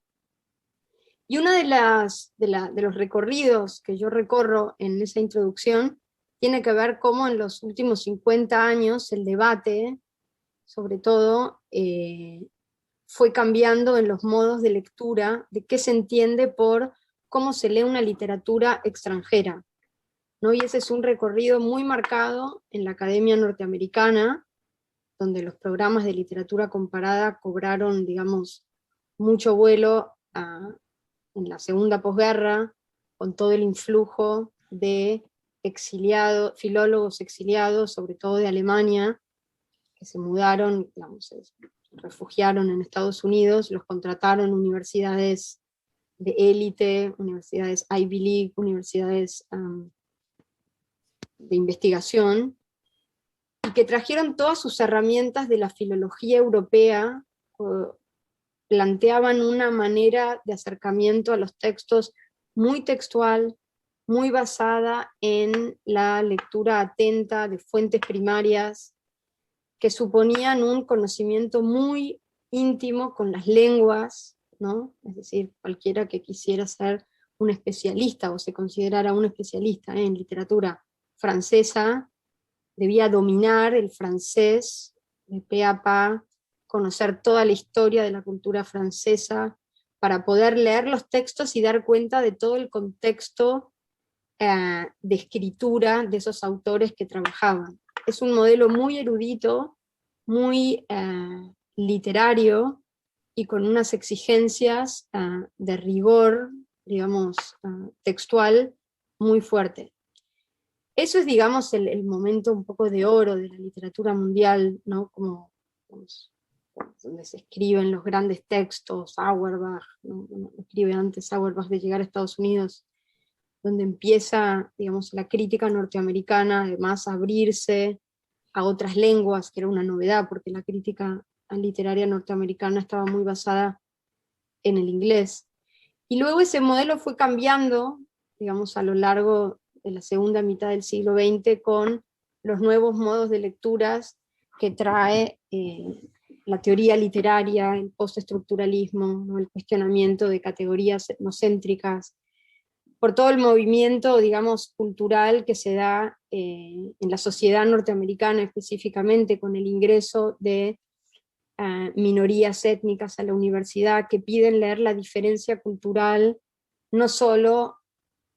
Y uno de los recorridos que yo recorro en esa introducción tiene que ver cómo en los últimos 50 años el debate, sobre todo, fue cambiando en los modos de lectura, de qué se entiende por cómo se lee una literatura extranjera, ¿no? Y ese es un recorrido muy marcado en la Academia Norteamericana, donde los programas de literatura comparada cobraron, digamos, mucho vuelo en la segunda posguerra, con todo el influjo de filólogos exiliados, sobre todo de Alemania, que se mudaron, digamos, se refugiaron en Estados Unidos, los contrataron universidades de élite, universidades Ivy League, universidades de investigación, y que trajeron todas sus herramientas de la filología europea, planteaban una manera de acercamiento a los textos muy textual, muy basada en la lectura atenta de fuentes primarias, que suponían un conocimiento muy íntimo con las lenguas, ¿no? Es decir, cualquiera que quisiera ser un especialista o se considerara un especialista en literatura francesa debía dominar el francés de pe a pa, conocer toda la historia de la cultura francesa para poder leer los textos y dar cuenta de todo el contexto de escritura de esos autores que trabajaban. Es un modelo muy erudito, muy literario, y con unas exigencias de rigor, digamos, textual muy fuerte. Eso es, digamos, el momento un poco de oro de la literatura mundial, ¿no? Como, digamos, donde se escriben los grandes textos, Auerbach, ¿no? Bueno, escribe antes Auerbach de llegar a Estados Unidos, donde empieza, digamos, la crítica norteamericana, además, a abrirse a otras lenguas, que era una novedad, porque la crítica literaria norteamericana estaba muy basada en el inglés. Y luego ese modelo fue cambiando digamos, a lo largo de la segunda mitad del siglo XX con los nuevos modos de lecturas que trae la teoría literaria, el postestructuralismo, ¿no? El cuestionamiento de categorías etnocéntricas, por todo el movimiento, digamos, cultural que se da en la sociedad norteamericana específicamente, con el ingreso de minorías étnicas a la universidad que piden leer la diferencia cultural, no solo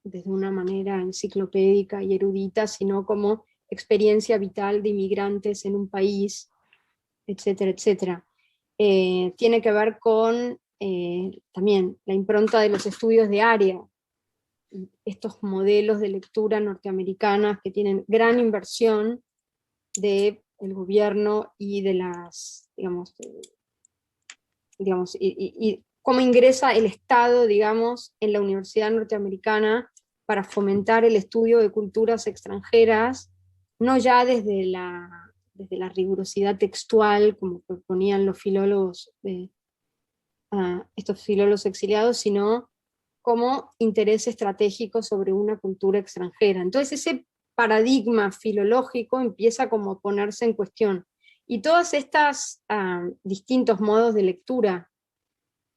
desde una manera enciclopédica y erudita, sino como experiencia vital de inmigrantes en un país, etcétera, etcétera. Tiene que ver con también la impronta de los estudios de área, estos modelos de lectura norteamericanas que tienen gran inversión del gobierno y de las, y cómo ingresa el Estado, digamos, en la universidad norteamericana para fomentar el estudio de culturas extranjeras, no ya desde la rigurosidad textual, como proponían los filólogos, estos filólogos exiliados, sino como interés estratégico sobre una cultura extranjera. Entonces ese paradigma filológico empieza como a ponerse en cuestión. Y todas estas distintos modos de lectura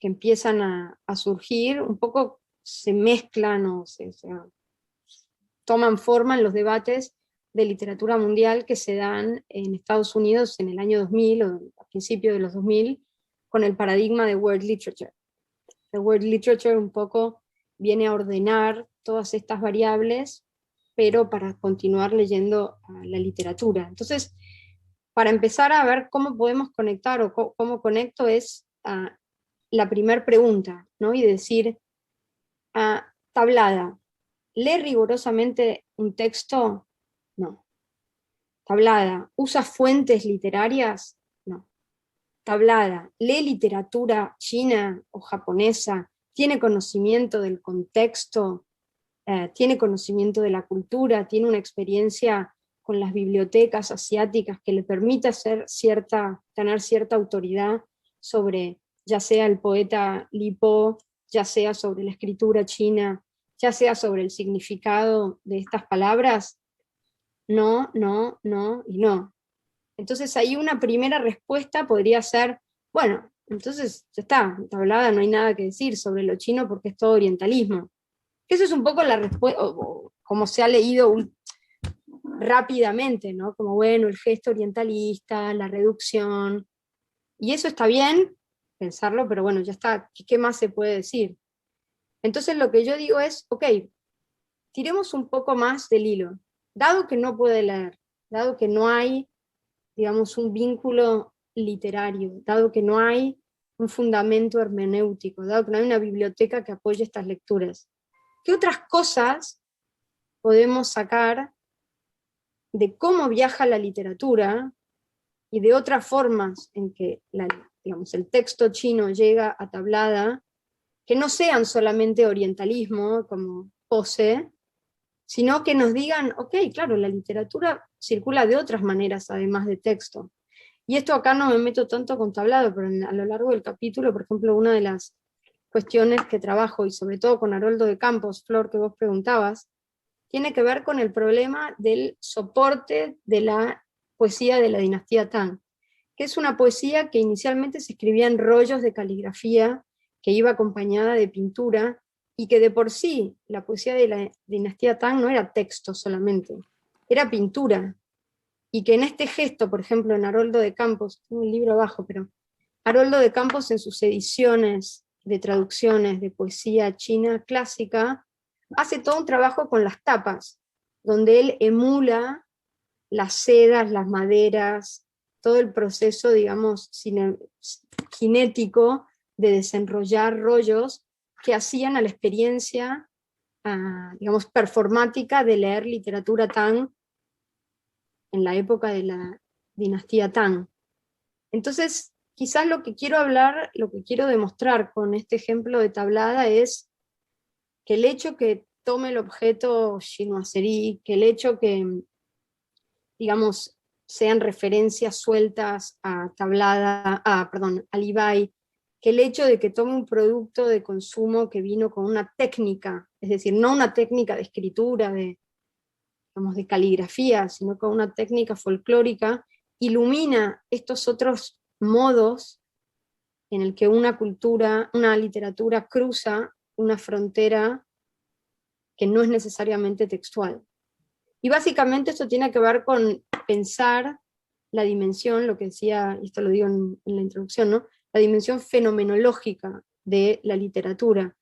que empiezan a surgir, un poco se mezclan o toman forma en los debates de literatura mundial que se dan en Estados Unidos en el año 2000 o a principios de los 2000, con el paradigma de World Literature. El World Literature un poco viene a ordenar todas estas variables, pero para continuar leyendo la literatura. Entonces, para empezar a ver cómo podemos conectar o cómo conecto es la primera pregunta, ¿no? Y decir, Tablada, ¿lee rigurosamente un texto? No. Tablada, ¿usa fuentes literarias? No. Tablada, ¿lee literatura china o japonesa? ¿Tiene conocimiento del contexto? ¿Tiene conocimiento de la cultura? ¿Tiene una experiencia con las bibliotecas asiáticas que le permite tener cierta autoridad sobre, ya sea el poeta Li Po, ya sea sobre la escritura china, ya sea sobre el significado de estas palabras? No, no, no y no. Entonces ahí una primera respuesta podría ser, bueno, entonces ya está, Tablada, no hay nada que decir sobre lo chino porque es todo orientalismo. Eso es un poco la respuesta, como se ha leído rápidamente, ¿no? Como bueno, el gesto orientalista, la reducción, y eso está bien pensarlo, pero bueno, ya está, ¿qué más se puede decir? Entonces lo que yo digo es, ok, tiremos un poco más del hilo, dado que no puede leer, dado que no hay, digamos, un vínculo literario, dado que no hay un fundamento hermenéutico, dado que no hay una biblioteca que apoye estas lecturas. ¿Qué otras cosas podemos sacar de cómo viaja la literatura y de otras formas en que el texto chino llega a Tablada, que no sean solamente orientalismo como pose, sino que nos digan, ok, claro, la literatura circula de otras maneras además de texto. Y esto acá no me meto tanto con Tablado, pero a lo largo del capítulo, por ejemplo, una de las cuestiones que trabajo, y sobre todo con Haroldo de Campos, Flor, que vos preguntabas, tiene que ver con el problema del soporte de la poesía de la dinastía Tang, que es una poesía que inicialmente se escribía en rollos de caligrafía, que iba acompañada de pintura, y que de por sí la poesía de la dinastía Tang no era texto solamente, era pintura, y que en este gesto, por ejemplo, en Haroldo de Campos, tengo un libro abajo, pero Haroldo de Campos en sus ediciones de traducciones de poesía china clásica, hace todo un trabajo con las tapas, donde él emula las sedas, las maderas, todo el proceso, digamos, cinético de desenrollar rollos que hacían a la experiencia, digamos, performática de leer literatura Tang en la época de la dinastía Tang. Entonces, quizás lo que quiero hablar, lo que quiero demostrar con este ejemplo de Tablada es que el hecho que tome el objeto chinoiserie, que el hecho que, digamos, sean referencias sueltas a Tablada, a Li Bai, que el hecho de que tome un producto de consumo que vino con una técnica, es decir, no una técnica de escritura, digamos, de caligrafía, sino con una técnica folclórica, ilumina estos otros modos en el que una cultura, una literatura cruza una frontera que no es necesariamente textual. Y básicamente esto tiene que ver con pensar la dimensión, lo que decía, y esto lo digo en la introducción, ¿no? La dimensión fenomenológica de la literatura.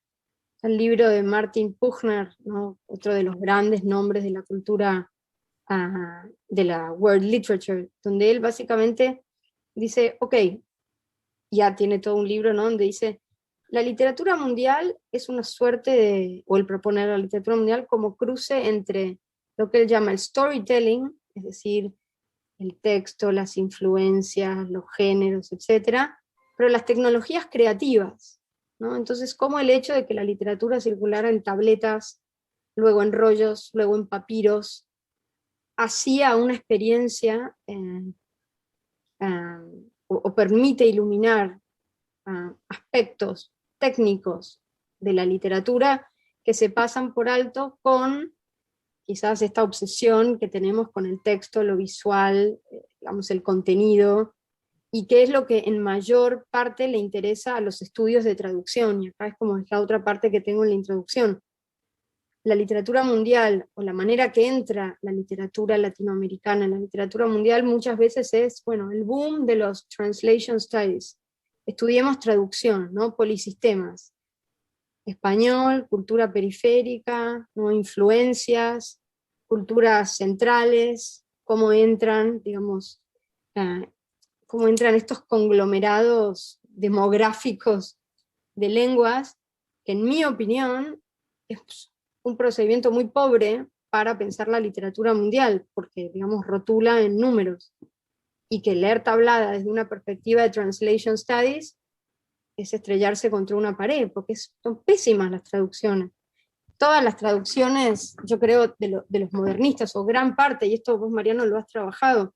El libro de Martin Puchner, ¿no? Otro de los grandes nombres de la cultura, de la world literature, donde él básicamente dice, ok, ya tiene todo un libro, ¿no? Donde dice, la literatura mundial es una suerte de, o él propone la literatura mundial como cruce entre lo que él llama el storytelling, es decir, el texto, las influencias, los géneros, etcétera, pero las tecnologías creativas, ¿no? Entonces, como el hecho de que la literatura circulara en tabletas, luego en rollos, luego en papiros, hacía una experiencia o permite iluminar aspectos técnicos de la literatura que se pasan por alto con quizás esta obsesión que tenemos con el texto, lo visual, digamos, el contenido, y qué es lo que en mayor parte le interesa a los estudios de traducción, y acá es como la otra parte que tengo en la introducción. La literatura mundial, o la manera que entra la literatura latinoamericana en la literatura mundial, muchas veces es, bueno, el boom de los translation studies. Estudiemos traducción, ¿no? Polisistemas. Español, cultura periférica, ¿no? Influencias, culturas centrales, cómo entran, digamos, cómo entran estos conglomerados demográficos de lenguas, que en mi opinión es un procedimiento muy pobre para pensar la literatura mundial, porque, digamos, rotula en números, y que leer tablada desde una perspectiva de translation studies es estrellarse contra una pared, porque son pésimas las traducciones. Todas las traducciones, yo creo, de los modernistas, o gran parte, y esto vos, Mariano, lo has trabajado,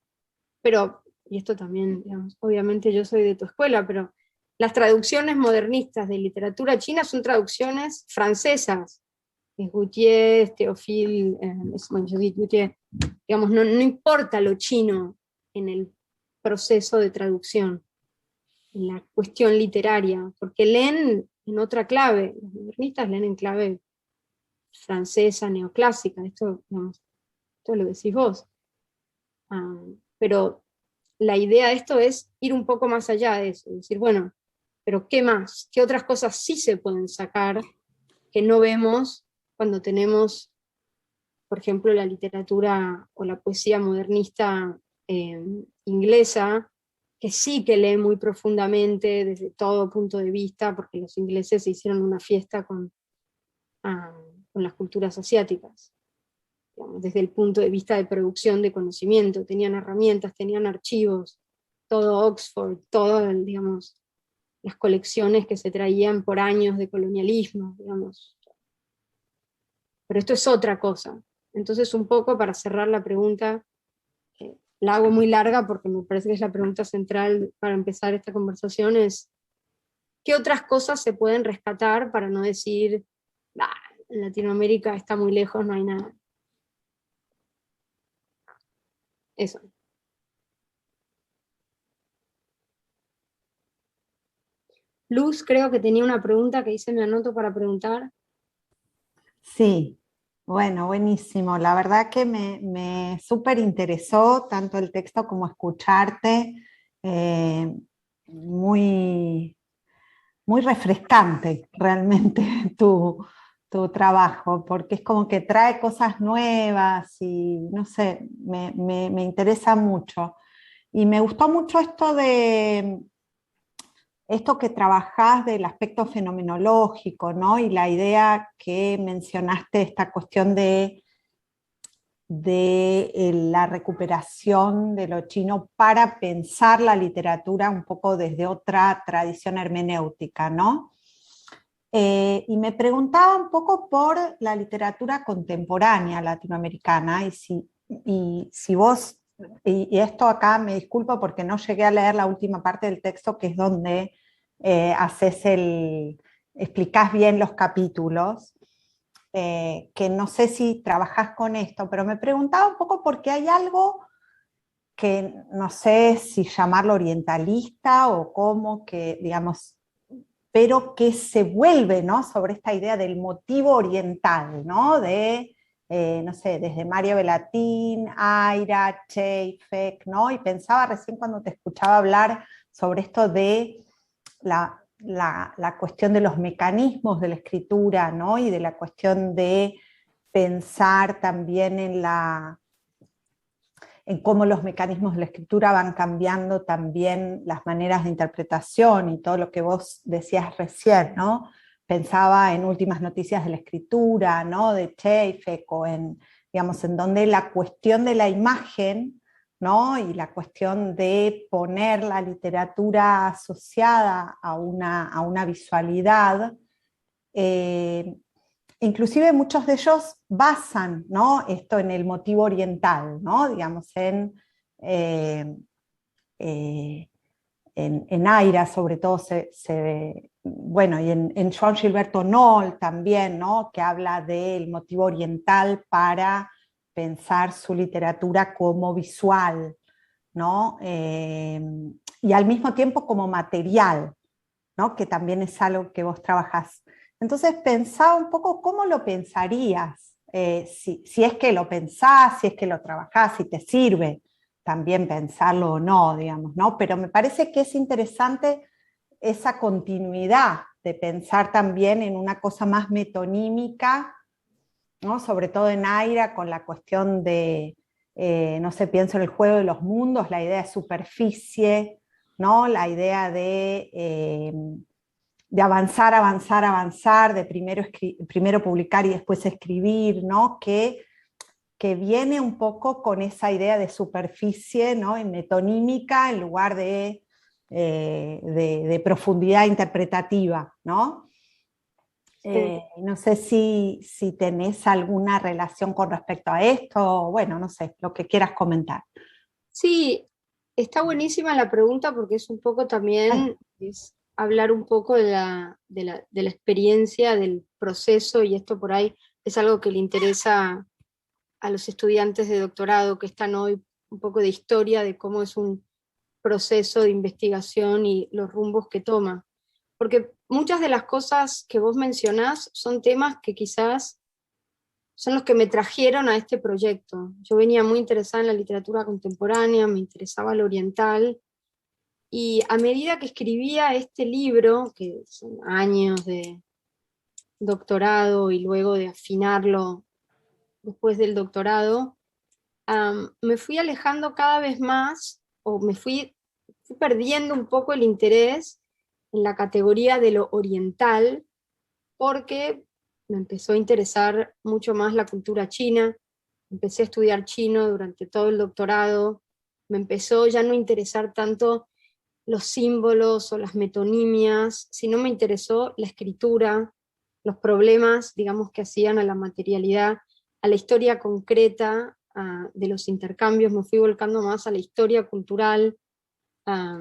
pero, y esto también, digamos, obviamente yo soy de tu escuela, pero las traducciones modernistas de literatura china son traducciones francesas. Gautier, Théophile, Judith Gautier, digamos, no importa lo chino en el proceso de traducción, en la cuestión literaria, porque leen en otra clave, los modernistas leen en clave francesa, neoclásica, esto, digamos, esto lo decís vos. Pero la idea de esto es ir un poco más allá de eso, decir, bueno, pero ¿qué más? ¿Qué otras cosas sí se pueden sacar que no vemos cuando tenemos, por ejemplo, la literatura o la poesía modernista inglesa, que sí que lee muy profundamente desde todo punto de vista, porque los ingleses se hicieron una fiesta con las culturas asiáticas, digamos, desde el punto de vista de producción de conocimiento, tenían herramientas, tenían archivos, todo Oxford, todo, digamos, las colecciones que se traían por años de colonialismo, digamos. Pero esto es otra cosa. Entonces, un poco para cerrar la pregunta, la hago muy larga porque me parece que es la pregunta central para empezar esta conversación, es ¿qué otras cosas se pueden rescatar para no decir, en Latinoamérica está muy lejos, no hay nada? Eso. Luz, creo que tenía una pregunta que hice, me anoto para preguntar.
Sí, bueno, buenísimo. La verdad que me súper interesó tanto el texto como escucharte. Muy, muy refrescante realmente tu trabajo, porque es como que trae cosas nuevas y no sé, me interesa mucho. Y me gustó mucho esto que trabajás del aspecto fenomenológico, ¿no? Y la idea que mencionaste, esta cuestión de la recuperación de lo chino para pensar la literatura un poco desde otra tradición hermenéutica, ¿no? Y me preguntaba un poco por la literatura contemporánea latinoamericana, y si vos, y esto acá me disculpo porque no llegué a leer la última parte del texto, que es donde explicás bien los capítulos, que no sé si trabajás con esto, pero me preguntaba un poco porque hay algo que no sé si llamarlo orientalista o cómo, que digamos, pero que se vuelve, ¿no?, sobre esta idea del motivo oriental, ¿no?, no sé, desde Mario Bellatin, Aira, Chafek, ¿no? Y pensaba recién cuando te escuchaba hablar sobre esto de la cuestión de los mecanismos de la escritura, ¿no? Y de la cuestión de pensar también en cómo los mecanismos de la escritura van cambiando también las maneras de interpretación y todo lo que vos decías recién, ¿no? Pensaba en Últimas Noticias de la Escritura, ¿no?, de Chafek, o digamos, en donde la cuestión de la imagen, ¿no?, y la cuestión de poner la literatura asociada a una visualidad, inclusive muchos de ellos basan, ¿no?, esto en el motivo oriental, ¿no?, digamos, en Aira sobre todo bueno, y en Joan Gilberto Noll también, ¿no?, que habla del motivo oriental para pensar su literatura como visual, ¿no? Y al mismo tiempo como material, ¿no?, que también es algo que vos trabajás. Entonces pensaba un poco cómo lo pensarías, si es que lo pensás, si es que lo trabajás, si te sirve también pensarlo o no, digamos, ¿no? Pero me parece que es interesante esa continuidad de pensar también en una cosa más metonímica, ¿no?, sobre todo en Aira, con la cuestión de, no sé, pienso en El juego de los mundos, la idea de superficie, ¿no?, la idea de avanzar, avanzar, avanzar, de primero publicar y después escribir, ¿no?, que viene un poco con esa idea de superficie, ¿no?, en metonímica en lugar de profundidad interpretativa, ¿no? No sé si tenés alguna relación con respecto a esto, bueno, no sé, lo que quieras comentar.
Sí, está buenísima la pregunta porque es un poco también es hablar un poco de la experiencia, del proceso, y esto por ahí es algo que le interesa a los estudiantes de doctorado que están hoy, un poco de historia de cómo es un proceso de investigación y los rumbos que toma. Porque muchas de las cosas que vos mencionás son temas que quizás son los que me trajeron a este proyecto. Yo venía muy interesada en la literatura contemporánea, me interesaba lo oriental, y a medida que escribía este libro, que son años de doctorado y luego de afinarlo después del doctorado, me fui alejando cada vez más, o fui perdiendo un poco el interés en la categoría de lo oriental, porque me empezó a interesar mucho más la cultura china, empecé a estudiar chino durante todo el doctorado, me empezó ya no a interesar tanto los símbolos o las metonimias, sino me interesó la escritura, los problemas, digamos, que hacían a la materialidad, a la historia concreta de los intercambios, me fui volcando más a la historia cultural y a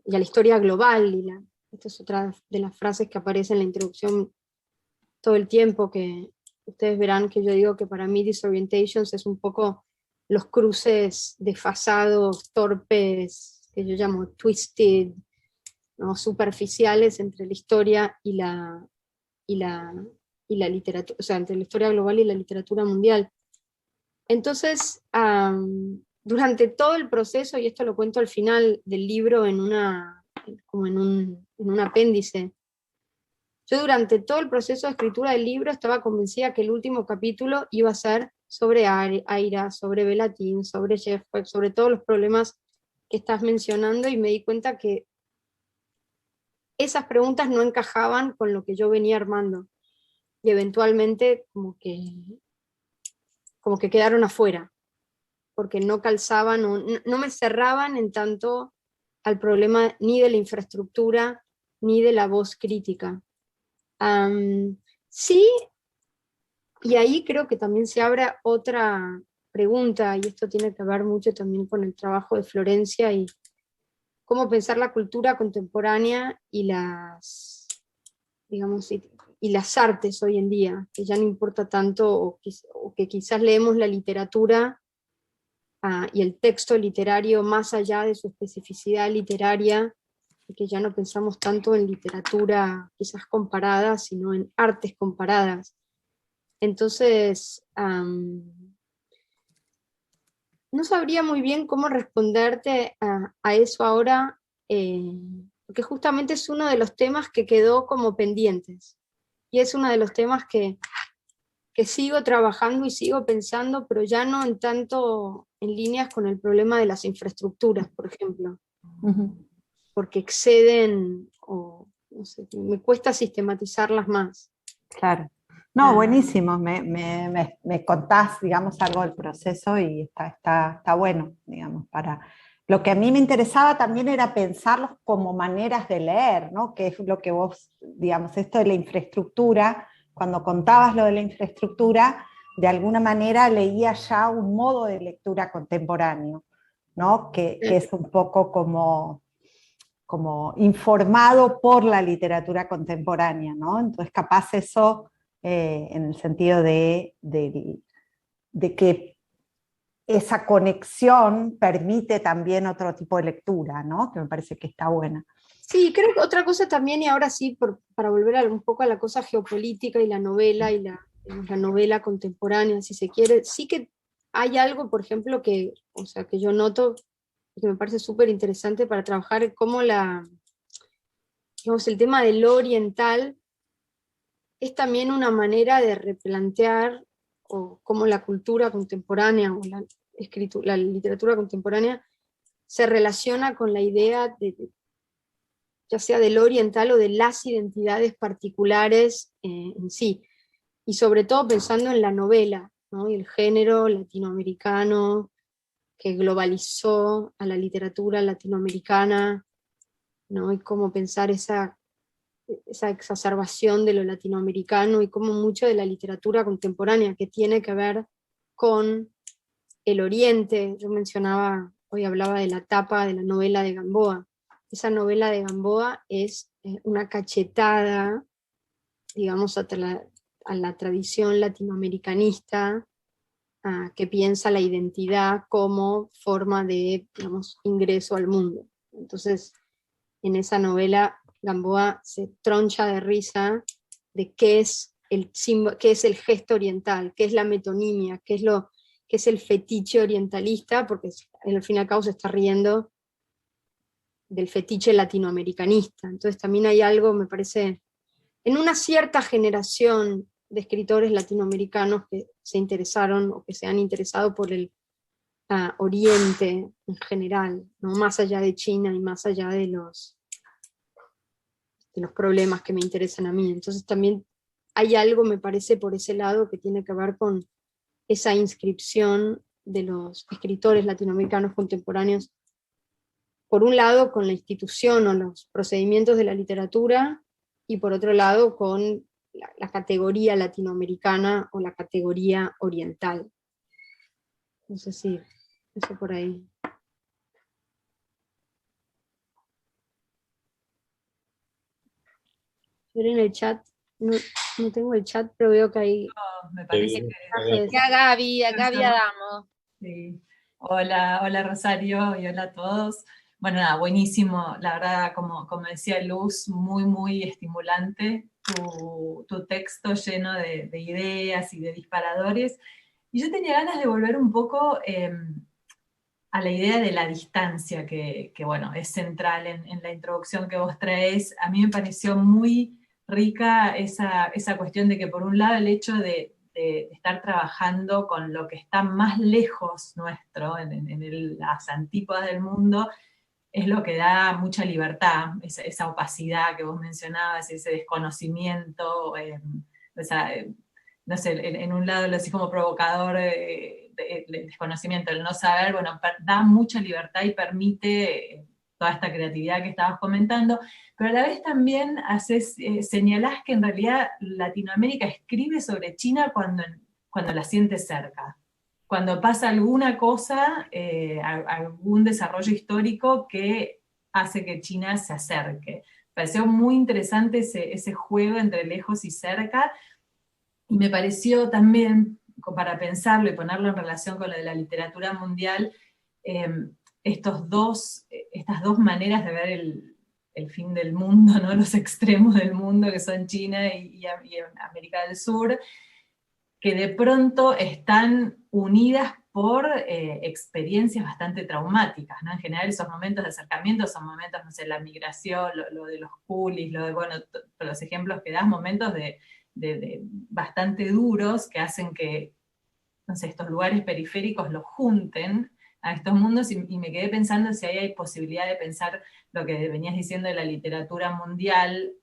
la historia global, esta es otra de las frases que aparece en la introducción todo el tiempo, que ustedes verán que yo digo que para mí Disorientations es un poco los cruces desfasados, torpes, que yo llamo twisted, ¿no?, superficiales entre la historia y la literatura, o sea, entre la historia global y la literatura mundial. Entonces, durante todo el proceso, y esto lo cuento al final del libro como en un apéndice, yo durante todo el proceso de escritura del libro estaba convencida que el último capítulo iba a ser sobre Aira, sobre Bellatin, sobre Chafek, sobre todos los problemas que estás mencionando, y me di cuenta que esas preguntas no encajaban con lo que yo venía armando, y eventualmente como que quedaron afuera, porque no calzaban, no me cerraban en tanto al problema ni de la infraestructura ni de la voz crítica. Sí, y ahí creo que también se abre otra pregunta, y esto tiene que ver mucho también con el trabajo de Florencia y cómo pensar la cultura contemporánea y las, digamos, y las artes hoy en día, que ya no importa tanto, o que quizás leemos la literatura y el texto literario más allá de su especificidad literaria, y que ya no pensamos tanto en literatura quizás comparada, sino en artes comparadas. Entonces, no sabría muy bien cómo responderte a eso ahora, porque justamente es uno de los temas que quedó como pendientes, y es uno de los temas que sigo trabajando y sigo pensando, pero ya no en tanto en líneas con el problema de las infraestructuras, por ejemplo, porque exceden, o no sé, me cuesta sistematizarlas más.
Claro. No, buenísimo, me contás, digamos, algo del proceso y está bueno, digamos, para... Lo que a mí me interesaba también era pensarlos como maneras de leer, ¿no? Que es lo que vos, digamos, esto de la infraestructura, cuando contabas lo de la infraestructura, de alguna manera leía ya un modo de lectura contemporáneo, ¿no? Que es un poco como informado por la literatura contemporánea, ¿no? Entonces capaz eso, en el sentido de que esa conexión permite también otro tipo de lectura, ¿no? Que me parece que está buena.
Sí, creo que otra cosa también, y ahora sí, para volver un poco a la cosa geopolítica y la novela, y la novela contemporánea, si se quiere, sí que hay algo, por ejemplo, que yo noto, que me parece súper interesante para trabajar, cómo digamos, el tema de lo oriental es también una manera de replantear, o cómo la cultura contemporánea, o la literatura contemporánea se relaciona con la idea ya sea del oriental o de las identidades particulares en sí, y sobre todo pensando en la novela, ¿no? Y el género latinoamericano que globalizó a la literatura latinoamericana, ¿no? Y cómo pensar esa exacerbación de lo latinoamericano, y cómo mucho de la literatura contemporánea que tiene que ver con el oriente. Yo hoy hablaba de la tapa de la novela de Gamboa. Esa novela de Gamboa es una cachetada, digamos, a la tradición latinoamericanista, que piensa la identidad como forma de, digamos, ingreso al mundo. Entonces, en esa novela, Gamboa se troncha de risa de qué es el gesto oriental, qué es la metonimia, qué es el fetiche orientalista, porque al fin y al cabo se está riendo del fetiche latinoamericanista. Entonces también hay algo, me parece, en una cierta generación de escritores latinoamericanos que se interesaron, o que se han interesado por el Oriente en general, ¿no? Más allá de China y más allá de los problemas que me interesan a mí. Entonces también hay algo, me parece, por ese lado, que tiene que ver con esa inscripción de los escritores latinoamericanos contemporáneos, por un lado con la institución o los procedimientos de la literatura, y por otro lado con la categoría latinoamericana o la categoría oriental. No sé si eso por ahí. Yo en el chat, no tengo el chat, pero veo que hay...
Me parece que...
Ya Gaby Adamo.
Sí. Hola Rosario y hola a todos. Bueno, nada, buenísimo, la verdad, como decía Luz, muy estimulante tu texto lleno de ideas y de disparadores. Y yo tenía ganas de volver un poco a la idea de la distancia, que bueno, es central en la introducción que vos traes. A mí me pareció muy rica esa cuestión de que por un lado el hecho de estar trabajando con lo que está más lejos nuestro, en las antípodas del mundo, es lo que da mucha libertad, esa opacidad que vos mencionabas, ese desconocimiento, no sé, en un lado lo decís como provocador, el desconocimiento, el no saber, bueno, da mucha libertad y permite toda esta creatividad que estabas comentando, pero a la vez también señalás que en realidad Latinoamérica escribe sobre China cuando la siente cerca, cuando pasa alguna cosa, algún desarrollo histórico que hace que China se acerque. Pareció muy interesante ese juego entre lejos y cerca, y me pareció también, para pensarlo y ponerlo en relación con lo de la literatura mundial, estas dos maneras de ver el fin del mundo, ¿no? Los extremos del mundo, que son China y América del Sur, que de pronto están unidas por experiencias bastante traumáticas, ¿no? En general esos momentos de acercamiento son momentos, no sé, la migración, lo de los coolies, lo de, bueno, los ejemplos que das, momentos de bastante duros que hacen que, no sé, estos lugares periféricos los junten a estos mundos, y me quedé pensando si ahí hay posibilidad de pensar lo que venías diciendo de la literatura mundial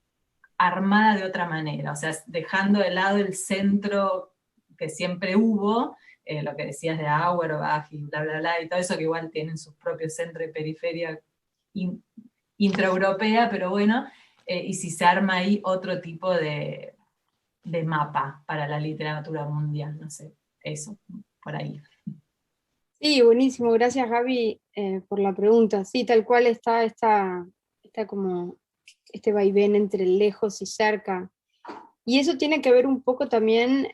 armada de otra manera, o sea, dejando de lado el centro que siempre hubo, lo que decías de Auerbach y bla, bla, bla, y todo eso, que igual tienen sus propios centros de periferia intraeuropea, pero bueno, y si se arma ahí otro tipo de mapa para la literatura mundial, no sé, eso, por ahí.
Sí, buenísimo, gracias Gaby por la pregunta. Sí, tal cual está como este vaivén entre lejos y cerca. Y eso tiene que ver un poco también,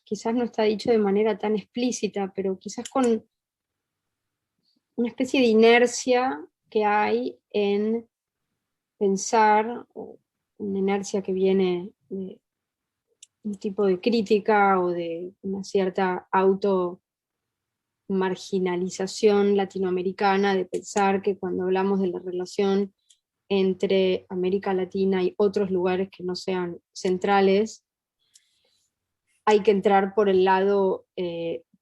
quizás no está dicho de manera tan explícita, pero quizás con una especie de inercia que hay en pensar, o una inercia que viene de un tipo de crítica o de una cierta marginalización latinoamericana, de pensar que cuando hablamos de la relación entre América Latina y otros lugares que no sean centrales, hay que entrar por el lado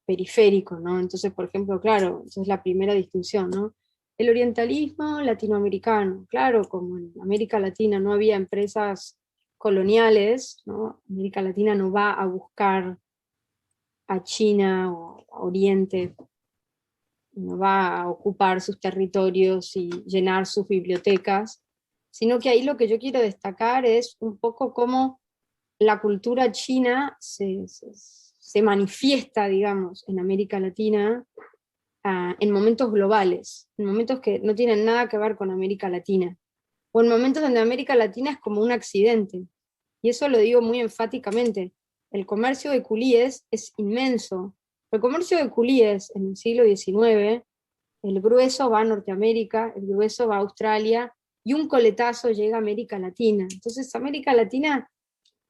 periférico, ¿no? Entonces, por ejemplo, claro, esa es la primera distinción, ¿no? El orientalismo latinoamericano, claro, como en América Latina no había empresas coloniales, ¿no? América Latina no va a buscar a China o a Oriente, no va a ocupar sus territorios y llenar sus bibliotecas, sino que ahí lo que yo quiero destacar es un poco cómo la cultura china se manifiesta, digamos, en América Latina en momentos globales, en momentos que no tienen nada que ver con América Latina, o en momentos donde América Latina es como un accidente. Y eso lo digo muy enfáticamente. El comercio de culíes es inmenso. El comercio de culíes en el siglo XIX, el grueso va a Norteamérica, el grueso va a Australia, y un coletazo llega a América Latina. Entonces América Latina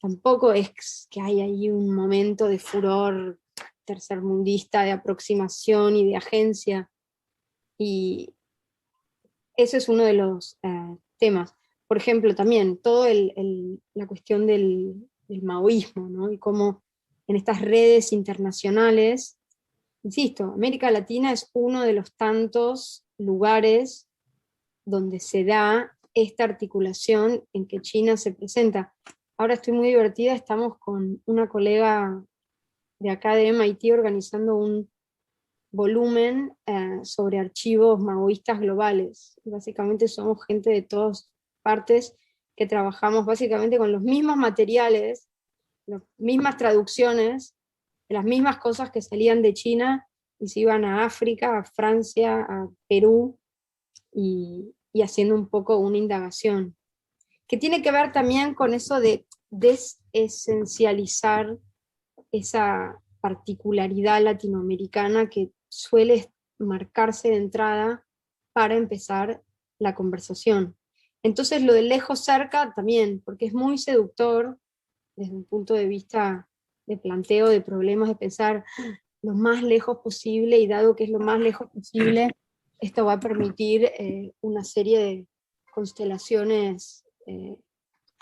tampoco es que hay ahí un momento de furor tercermundista, de aproximación y de agencia. Y ese es uno de los temas. Por ejemplo, también toda la cuestión del maoísmo, ¿no? Y cómo en estas redes internacionales, insisto, América Latina es uno de los tantos lugares donde se da esta articulación en que China se presenta. Ahora estoy muy divertida, estamos con una colega de acá de MIT organizando un volumen sobre archivos maoístas globales. Básicamente somos gente de todas partes que trabajamos básicamente con los mismos materiales, las mismas traducciones, las mismas cosas que salían de China y se iban a África, a Francia, a Perú, y haciendo un poco una indagación, que tiene que ver también con eso de desesencializar esa particularidad latinoamericana que suele marcarse de entrada para empezar la conversación. Entonces lo de lejos cerca también, porque es muy seductor desde un punto de vista de planteo de problemas, de pensar lo más lejos posible, y dado que es lo más lejos posible, esto va a permitir una serie de constelaciones,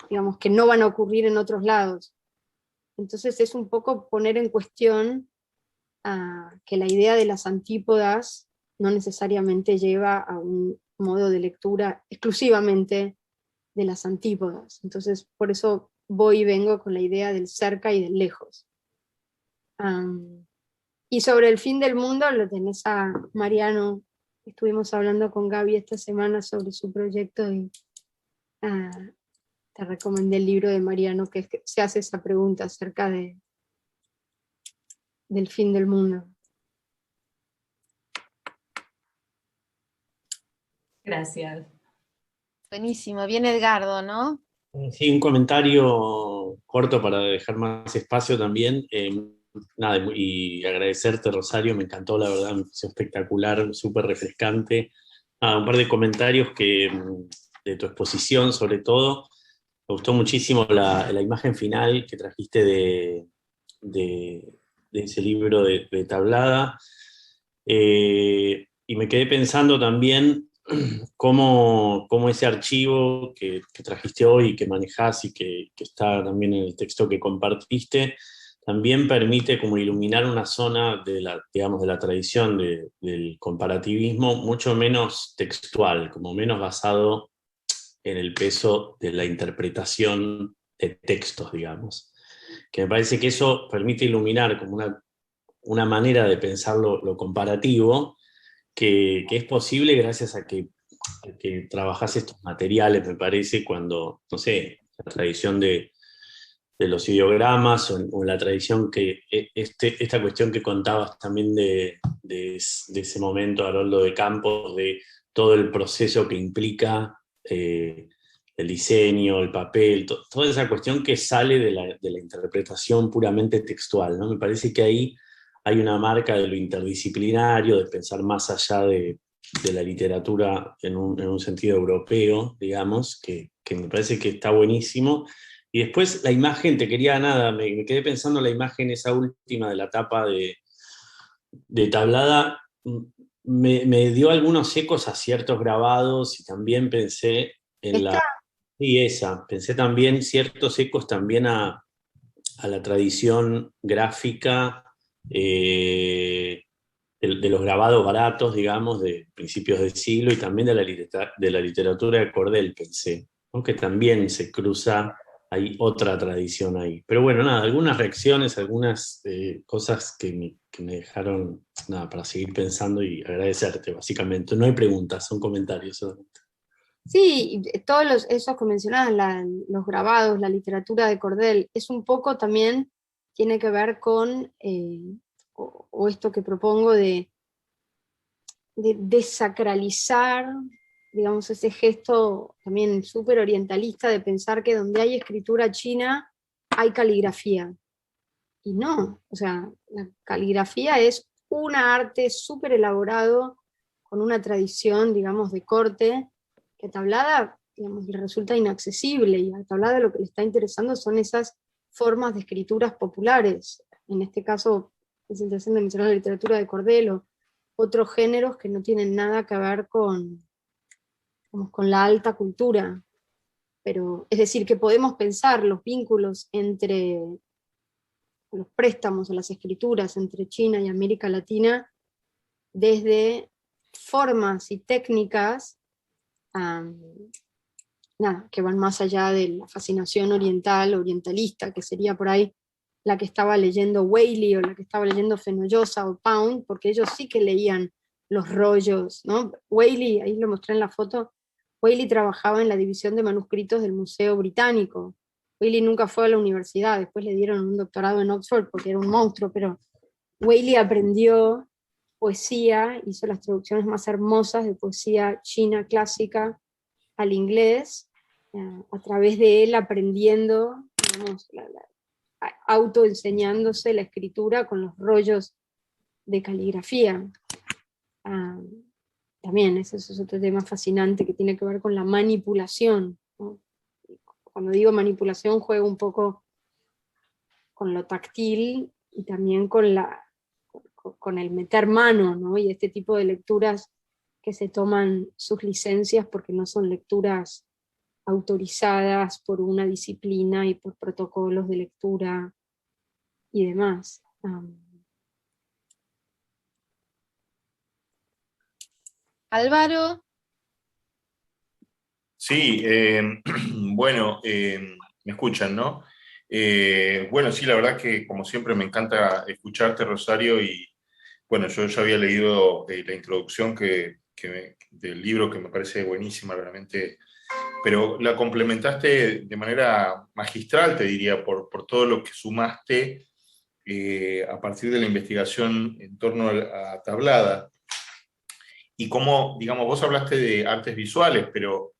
digamos, que no van a ocurrir en otros lados. Entonces es un poco poner en cuestión que la idea de las antípodas no necesariamente lleva a un modo de lectura exclusivamente de las antípodas. Entonces por eso voy y vengo con la idea del cerca y del lejos. Y sobre el fin del mundo lo tenés a Mariano. Estuvimos hablando con Gaby esta semana sobre su proyecto y te recomendé el libro de Mariano, que se hace esa pregunta acerca del fin del mundo.
Gracias.
Buenísimo, bien Edgardo, ¿no?
Sí, un comentario corto para dejar más espacio también. Nada, y agradecerte, Rosario, me encantó, la verdad, me pareció espectacular, súper refrescante. Un par de comentarios de tu exposición, sobre todo. Me gustó muchísimo la imagen final que trajiste de ese libro de Tablada. Y me quedé pensando también cómo ese archivo que trajiste hoy y que manejás y que está también en el texto que compartiste, también permite como iluminar una zona digamos, de la tradición del comparativismo mucho menos textual, como menos basado en el peso de la interpretación de textos, digamos. Que me parece que eso permite iluminar como una manera de pensar lo comparativo, que es posible gracias a que trabajás estos materiales, me parece, cuando, no sé, la tradición de los ideogramas o la tradición esta cuestión que contabas también de ese momento, Haroldo de Campos, de todo el proceso que implica el diseño, el papel, toda esa cuestión que sale de la interpretación puramente textual, ¿no? Me parece que ahí hay una marca de lo interdisciplinario, de pensar más allá de la literatura en un sentido europeo, digamos, que me parece que está buenísimo. Y después la imagen, me quedé pensando en la imagen esa última de la tapa de Tablada, me dio algunos ecos a ciertos grabados y también pensé en
¿Esta?
pensé también ciertos ecos también a la tradición gráfica de los grabados baratos, digamos, de principios del siglo y también de la literatura de cordel, pensé, ¿no? Que también se cruza, hay otra tradición ahí. Pero bueno, nada, algunas reacciones, algunas cosas que me dejaron, nada, para seguir pensando y agradecerte, básicamente. No hay preguntas, son comentarios solamente.
Sí, todos esos que mencionabas, los grabados, la literatura de cordel, es un poco también, tiene que ver con, o esto que propongo de desacralizar, digamos, ese gesto también súper orientalista de pensar que donde hay escritura china hay caligrafía. Y no, o sea, la caligrafía es un arte súper elaborado, con una tradición, digamos, de corte, que a Tablada, digamos, le resulta inaccesible, y a Tablada lo que le está interesando son esas formas de escrituras populares. En este caso, es interesante mencionar la literatura de Cordel o otros géneros que no tienen nada que ver con la alta cultura. Pero, es decir, que podemos pensar los vínculos entre los préstamos o las escrituras entre China y América Latina desde formas y técnicas que van más allá de la fascinación orientalista, que sería por ahí la que estaba leyendo Whaley o la que estaba leyendo Fenollosa o Pound, porque ellos sí que leían los rollos, ¿no? Whaley, ahí lo mostré en la foto, Whaley trabajaba en la división de manuscritos del Museo Británico. Whaley nunca fue a la universidad, después le dieron un doctorado en Oxford porque era un monstruo, pero Whaley aprendió poesía, hizo las traducciones más hermosas de poesía china clásica al inglés, a través de él aprendiendo, digamos, autoenseñándose la escritura con los rollos de caligrafía. También ese es otro tema fascinante que tiene que ver con la manipulación, ¿no? Cuando digo manipulación, juego un poco con lo táctil y también con el meter mano, ¿no? Y este tipo de lecturas que se toman sus licencias porque no son lecturas autorizadas por una disciplina y por protocolos de lectura y demás.
Álvaro.
Sí, bueno, me escuchan, ¿no? Bueno, sí, la verdad que como siempre me encanta escucharte, Rosario, y bueno, yo ya había leído la introducción del libro que me parece buenísima, realmente, pero la complementaste de manera magistral, te diría, por todo lo que sumaste a partir de la investigación en torno a Tablada. y cómo, digamos, vos hablaste de artes visuales, pero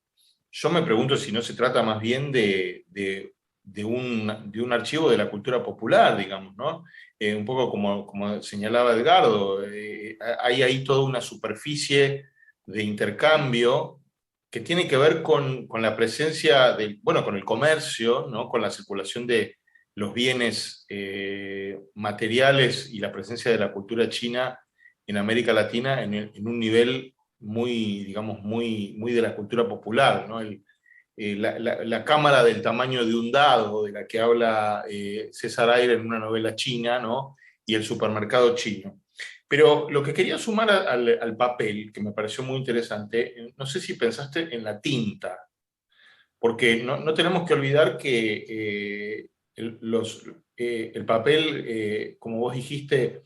yo me pregunto si no se trata más bien de un archivo de la cultura popular, digamos, ¿no? Un poco como señalaba Edgardo, hay ahí toda una superficie de intercambio que tiene que ver con la presencia del, bueno, con el comercio, ¿no? Con la circulación de los bienes materiales y la presencia de la cultura china en América Latina en un nivel muy, digamos, muy de la cultura popular, ¿no? La cámara del tamaño de un dado, de la que habla César Aire en una novela china, ¿no? Y el supermercado chino. Pero lo que quería sumar al papel, que me pareció muy interesante, no sé si pensaste en la tinta, porque no tenemos que olvidar que el papel, como vos dijiste,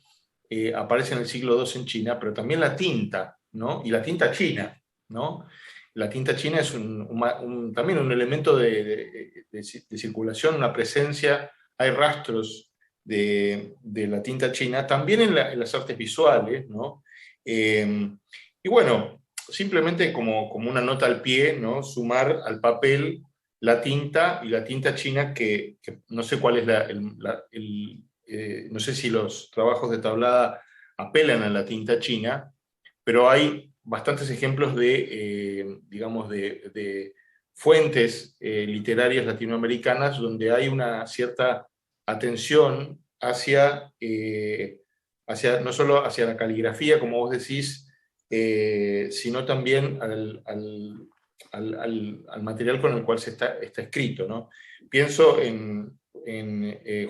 aparece en el siglo II en China, pero también la tinta, ¿no? Y la tinta china, ¿no? La tinta china es también un elemento de circulación, una presencia, hay rastros de la tinta china, también en las artes visuales, ¿no? Y bueno, simplemente como una nota al pie, ¿no? Sumar al papel la tinta y la tinta china, que no sé cuál es no sé si los trabajos de Tablada apelan a la tinta china, pero hay bastantes ejemplos digamos, de fuentes literarias latinoamericanas donde hay una cierta atención hacia no solo hacia la caligrafía, como vos decís, sino también al material con el cual está escrito, ¿no? Pienso en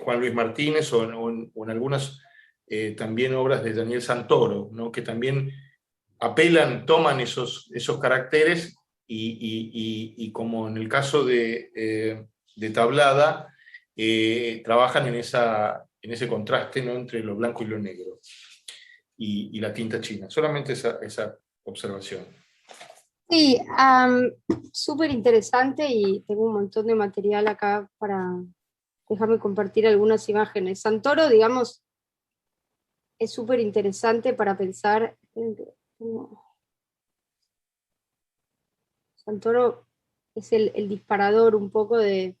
Juan Luis Martínez o en algunas también obras de Daniel Santoro, ¿no? Que también apelan, toman esos caracteres y como en el caso de Tablada, trabajan en ese contraste, ¿no? Entre lo blanco y lo negro y la tinta china. Solamente esa observación.
Sí, súper interesante y tengo un montón de material acá para dejarme compartir algunas imágenes. Santoro, digamos, es súper interesante para pensar. Santoro es el disparador un poco de,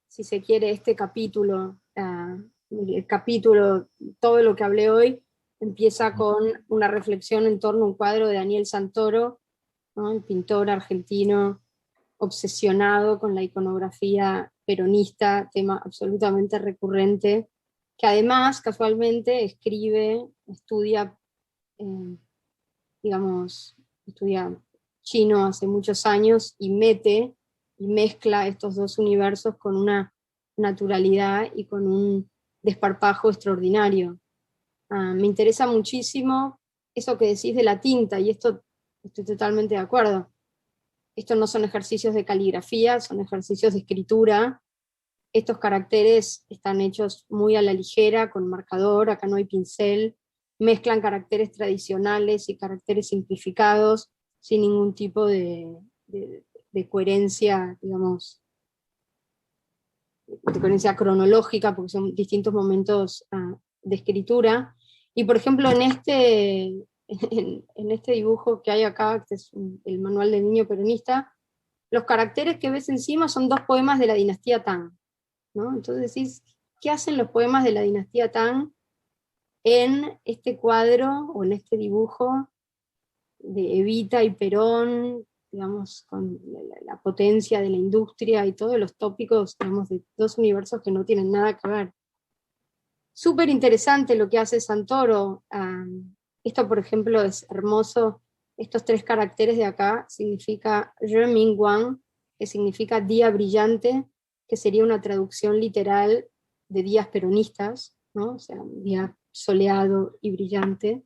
si se quiere, este capítulo. El capítulo, todo lo que hablé hoy, empieza con una reflexión en torno a un cuadro de Daniel Santoro, ¿no? El pintor argentino obsesionado con la iconografía peronista, tema absolutamente recurrente, que además casualmente estudia, digamos, estudia chino hace muchos años y mezcla estos dos universos con una naturalidad y con un desparpajo extraordinario. Me interesa muchísimo eso que decís de la tinta, y esto estoy totalmente de acuerdo. Estos no son ejercicios de caligrafía, son ejercicios de escritura. Estos caracteres están hechos muy a la ligera, con marcador, acá no hay pincel, mezclan caracteres tradicionales y caracteres simplificados, sin ningún tipo de coherencia, digamos, de coherencia cronológica, porque son distintos momentos de escritura. Y por ejemplo, en este dibujo que hay acá, que es el manual del niño peronista, los caracteres que ves encima son dos poemas de la dinastía Tang, ¿no? Entonces decís, ¿qué hacen los poemas de la dinastía Tang en este cuadro o en este dibujo de Evita y Perón, digamos, con la potencia de la industria y todos los tópicos, digamos, de dos universos que no tienen nada que ver? Súper interesante lo que hace Santoro. Esto, por ejemplo, es hermoso. Estos tres caracteres de acá significa Ming Wang, que significa día brillante, que sería una traducción literal de días peronistas, ¿no? O sea, un día soleado y brillante.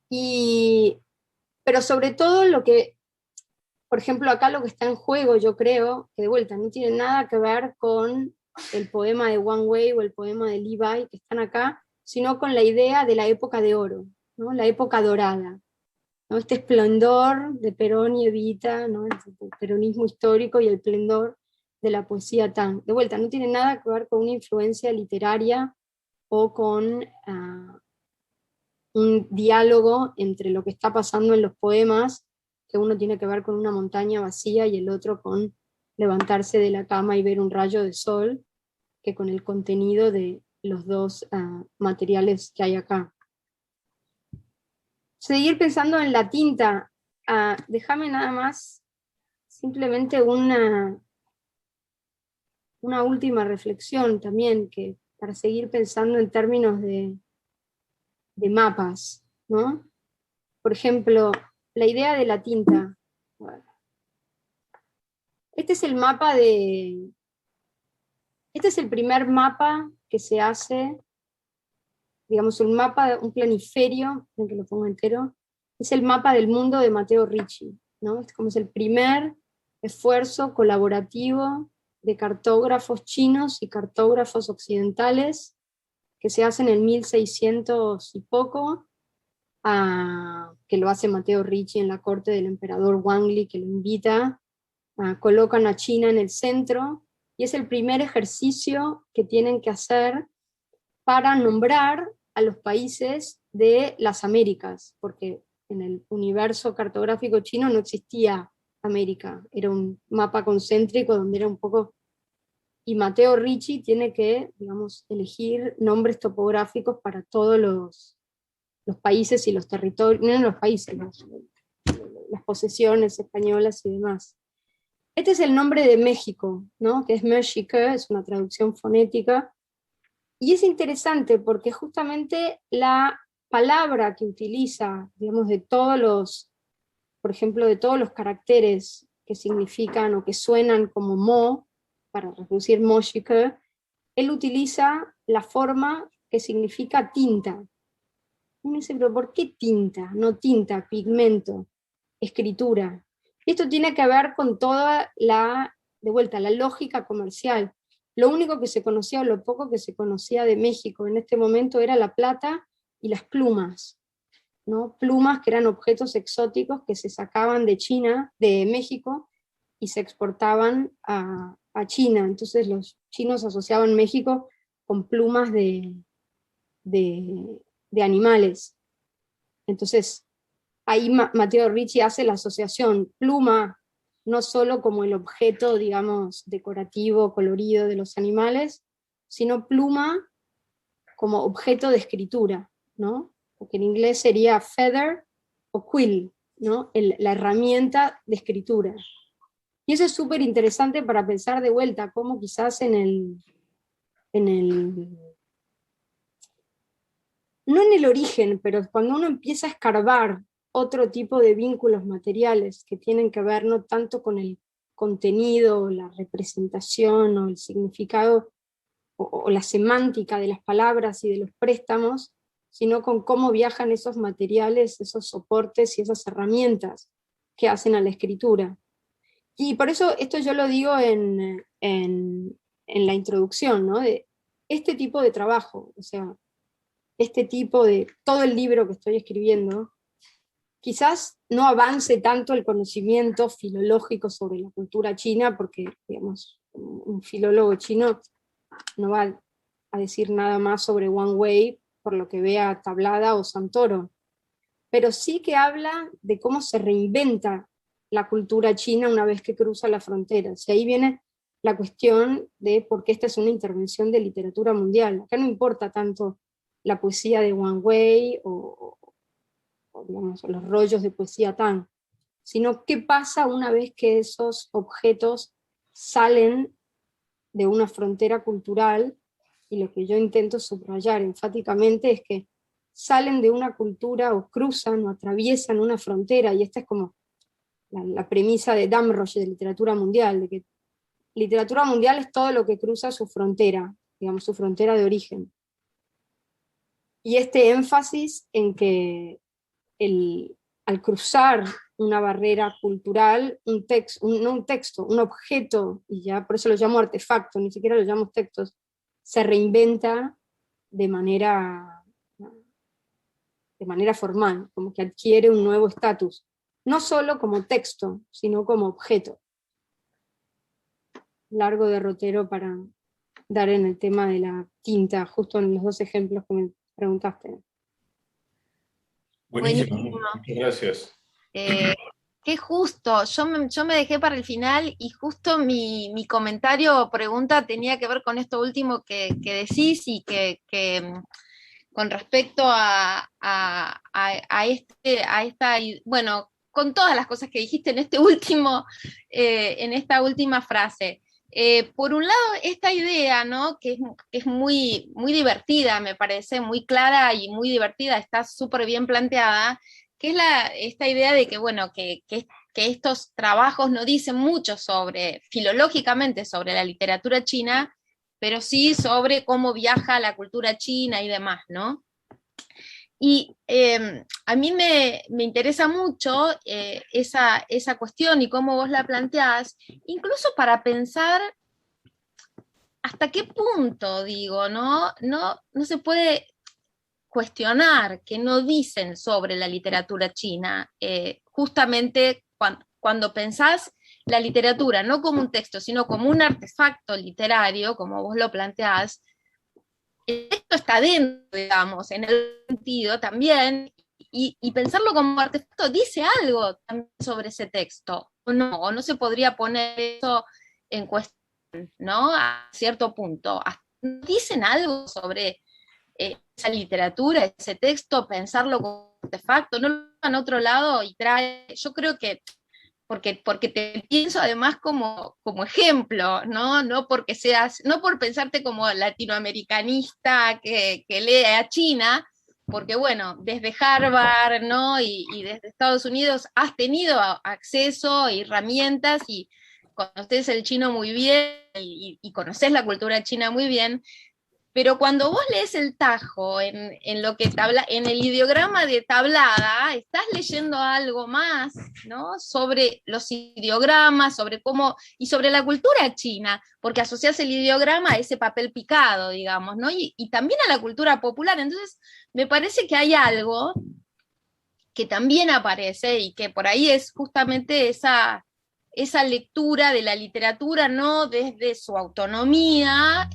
Pero sobre todo por ejemplo, acá lo que está en juego, yo creo, que de vuelta no tiene nada que ver con el poema de Wang Wei o el poema de Li Bai que están acá, sino con la idea de la época de oro, ¿no? La época dorada, ¿no? Este esplendor de Perón y Evita, ¿no? El peronismo histórico y el esplendor de la poesía Tang. De vuelta, no tiene nada que ver con una influencia literaria o con un diálogo entre lo que está pasando en los poemas, que uno tiene que ver con una montaña vacía y el otro con levantarse de la cama y ver un rayo de sol, que con el contenido de los dos materiales que hay acá. Seguir pensando en la tinta. Déjame nada más simplemente una última reflexión también, que para seguir pensando en términos de mapas, ¿no? Por ejemplo, la idea de la tinta. Este es el mapa este es el primer mapa que se hace, digamos, un planiferio, en que lo pongo entero, es el mapa del mundo de Matteo Ricci, ¿no? Es el primer esfuerzo colaborativo de cartógrafos chinos y cartógrafos occidentales que se hace en el 1600 y poco, que lo hace Matteo Ricci en la corte del emperador Wangli, que lo invita, colocan a China en el centro, y es el primer ejercicio que tienen que hacer para nombrar a los países de las Américas, porque en el universo cartográfico chino no existía América, era un mapa concéntrico donde era un poco... Y Matteo Ricci tiene que, digamos, elegir nombres topográficos para todos los países y los territorios, no los países, las posesiones españolas y demás. Este es el nombre de México, ¿no? Que es México, es una traducción fonética, y es interesante porque justamente la palabra que utiliza, digamos, de todos los, por ejemplo, de todos los caracteres que significan o que suenan como mo, para reproducir México, él utiliza la forma que significa tinta. Uno dice, pero ¿por qué tinta? No tinta, pigmento, escritura. Esto tiene que ver con toda de vuelta, la lógica comercial. Lo único que se conocía, o lo poco que se conocía de México en este momento, era la plata y las plumas, ¿no? Plumas que eran objetos exóticos que se sacaban de China, de México, y se exportaban a China. Entonces los chinos asociaban México con plumas de animales. Entonces, ahí Matteo Ricci hace la asociación pluma, no solo como el objeto, digamos, decorativo, colorido de los animales, sino pluma como objeto de escritura, ¿no? Porque en inglés sería feather o quill, ¿no? La herramienta de escritura. Y eso es súper interesante para pensar de vuelta, cómo quizás no en el origen, pero cuando uno empieza a escarbar otro tipo de vínculos materiales que tienen que ver no tanto con el contenido, la representación o el significado o la semántica de las palabras y de los préstamos, sino con cómo viajan esos materiales, esos soportes y esas herramientas que hacen a la escritura. Y por eso esto yo lo digo en la introducción, ¿no? De este tipo de trabajo, o sea, todo el libro que estoy escribiendo, quizás no avance tanto el conocimiento filológico sobre la cultura china, porque, digamos, un filólogo chino no va a decir nada más sobre Wang Wei por lo que vea Tablada o Santoro, pero sí que habla de cómo se reinventa la cultura china una vez que cruza las fronteras. Y ahí viene la cuestión de por qué esta es una intervención de literatura mundial. Acá no importa tanto la poesía de Wang Wei o digamos, los rollos de poesía Tang, sino qué pasa una vez que esos objetos salen de una frontera cultural, y lo que yo intento subrayar enfáticamente es que salen de una cultura o cruzan o atraviesan una frontera, y esta es como la premisa de Damrosch de literatura mundial, de que literatura mundial es todo lo que cruza su frontera, digamos, su frontera de origen. Y este énfasis en que al cruzar una barrera cultural, un objeto, y ya por eso lo llamo artefacto, ni siquiera lo llamo textos, se reinventa de manera formal, como que adquiere un nuevo estatus, no solo como texto, sino como objeto. Largo derrotero para dar en el tema de la tinta, justo en los dos ejemplos que me preguntaste.
Buenísimo,
Buenísimo.
muchas gracias.
Qué justo, yo me dejé para el final y justo mi comentario o pregunta tenía que ver con esto último que decís y que con respecto bueno, con todas las cosas que dijiste en en esta última frase. Por un lado, esta idea, ¿no? Que es muy, muy divertida, me parece, muy clara y muy divertida, está súper bien planteada, que es esta idea de que, bueno, que estos trabajos no dicen mucho filológicamente sobre la literatura china, pero sí sobre cómo viaja la cultura china y demás, ¿no? Y a mí me interesa mucho esa cuestión y cómo vos la planteás, incluso para pensar hasta qué punto, digo, no se puede cuestionar que no dicen sobre la literatura china, justamente cuando pensás la literatura no como un texto, sino como un artefacto literario, como vos lo planteás, esto está dentro, digamos, en el sentido también, y pensarlo como artefacto dice algo también sobre ese texto, o no se podría poner eso en cuestión, ¿no? A cierto punto. Dicen algo sobre esa literatura, ese texto, pensarlo como artefacto, no lo en otro lado y trae, yo creo que porque te pienso además como ejemplo, ¿no? No por pensarte como latinoamericanista que lee a China, porque bueno, desde Harvard, ¿no? Y desde Estados Unidos has tenido acceso a herramientas y conoces el chino muy bien y conoces la cultura china muy bien. Pero cuando vos lees el Tajo en lo que en el ideograma de tablada, estás leyendo algo más, ¿no? Sobre los ideogramas, sobre cómo, y sobre la cultura china, porque asocias el ideograma a ese papel picado, digamos, ¿no? Y también a la cultura popular. Entonces, me parece que hay algo que también aparece y que por ahí es justamente esa lectura de la literatura, no desde su autonomía,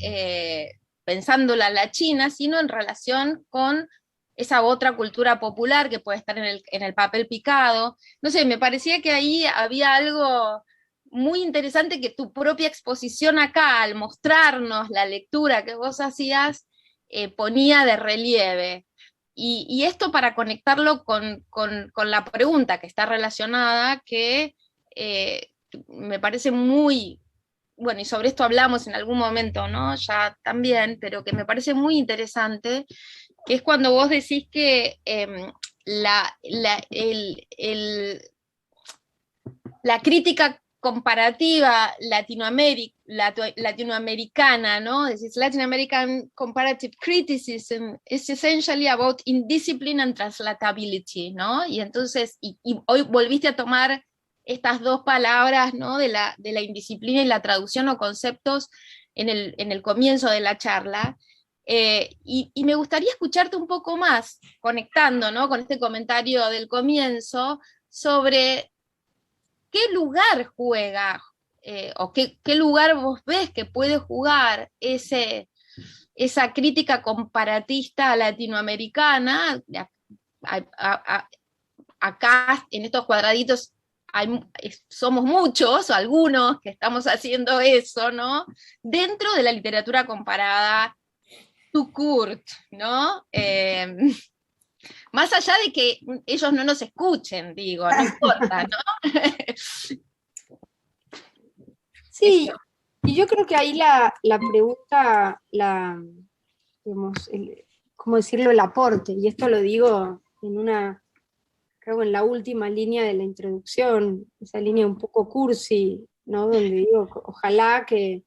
pensándola la China, sino en relación con esa otra cultura popular que puede estar en el papel picado. No sé, me parecía que ahí había algo muy interesante que tu propia exposición acá, al mostrarnos la lectura que vos hacías, ponía de relieve. Y esto para conectarlo con la pregunta que está relacionada, que me parece muy, bueno, y sobre esto hablamos en algún momento, ¿no? Ya también, pero que me parece muy interesante, que es cuando vos decís que la crítica comparativa latinoamericana, ¿no? Decís, Latin American Comparative Criticism is essentially about indiscipline and translatability, ¿no? Y entonces, y hoy volviste a tomar estas dos palabras, ¿no? De la indisciplina y la traducción o conceptos en el comienzo de la charla. Y me gustaría escucharte un poco más, conectando, ¿no? Con este comentario del comienzo, sobre qué lugar juega, o qué lugar vos ves que puede jugar esa crítica comparatista latinoamericana. Acá en estos cuadraditos somos muchos, o algunos, que estamos haciendo eso, ¿no? Dentro de la literatura comparada, tu Kurt, ¿no? Más allá de que ellos no nos escuchen, digo, no importa, ¿no?
Sí, y yo creo que ahí la pregunta, digamos, ¿cómo decirlo? El aporte, y esto lo digo creo en la última línea de la introducción, esa línea un poco cursi, ¿no? Donde digo, ojalá que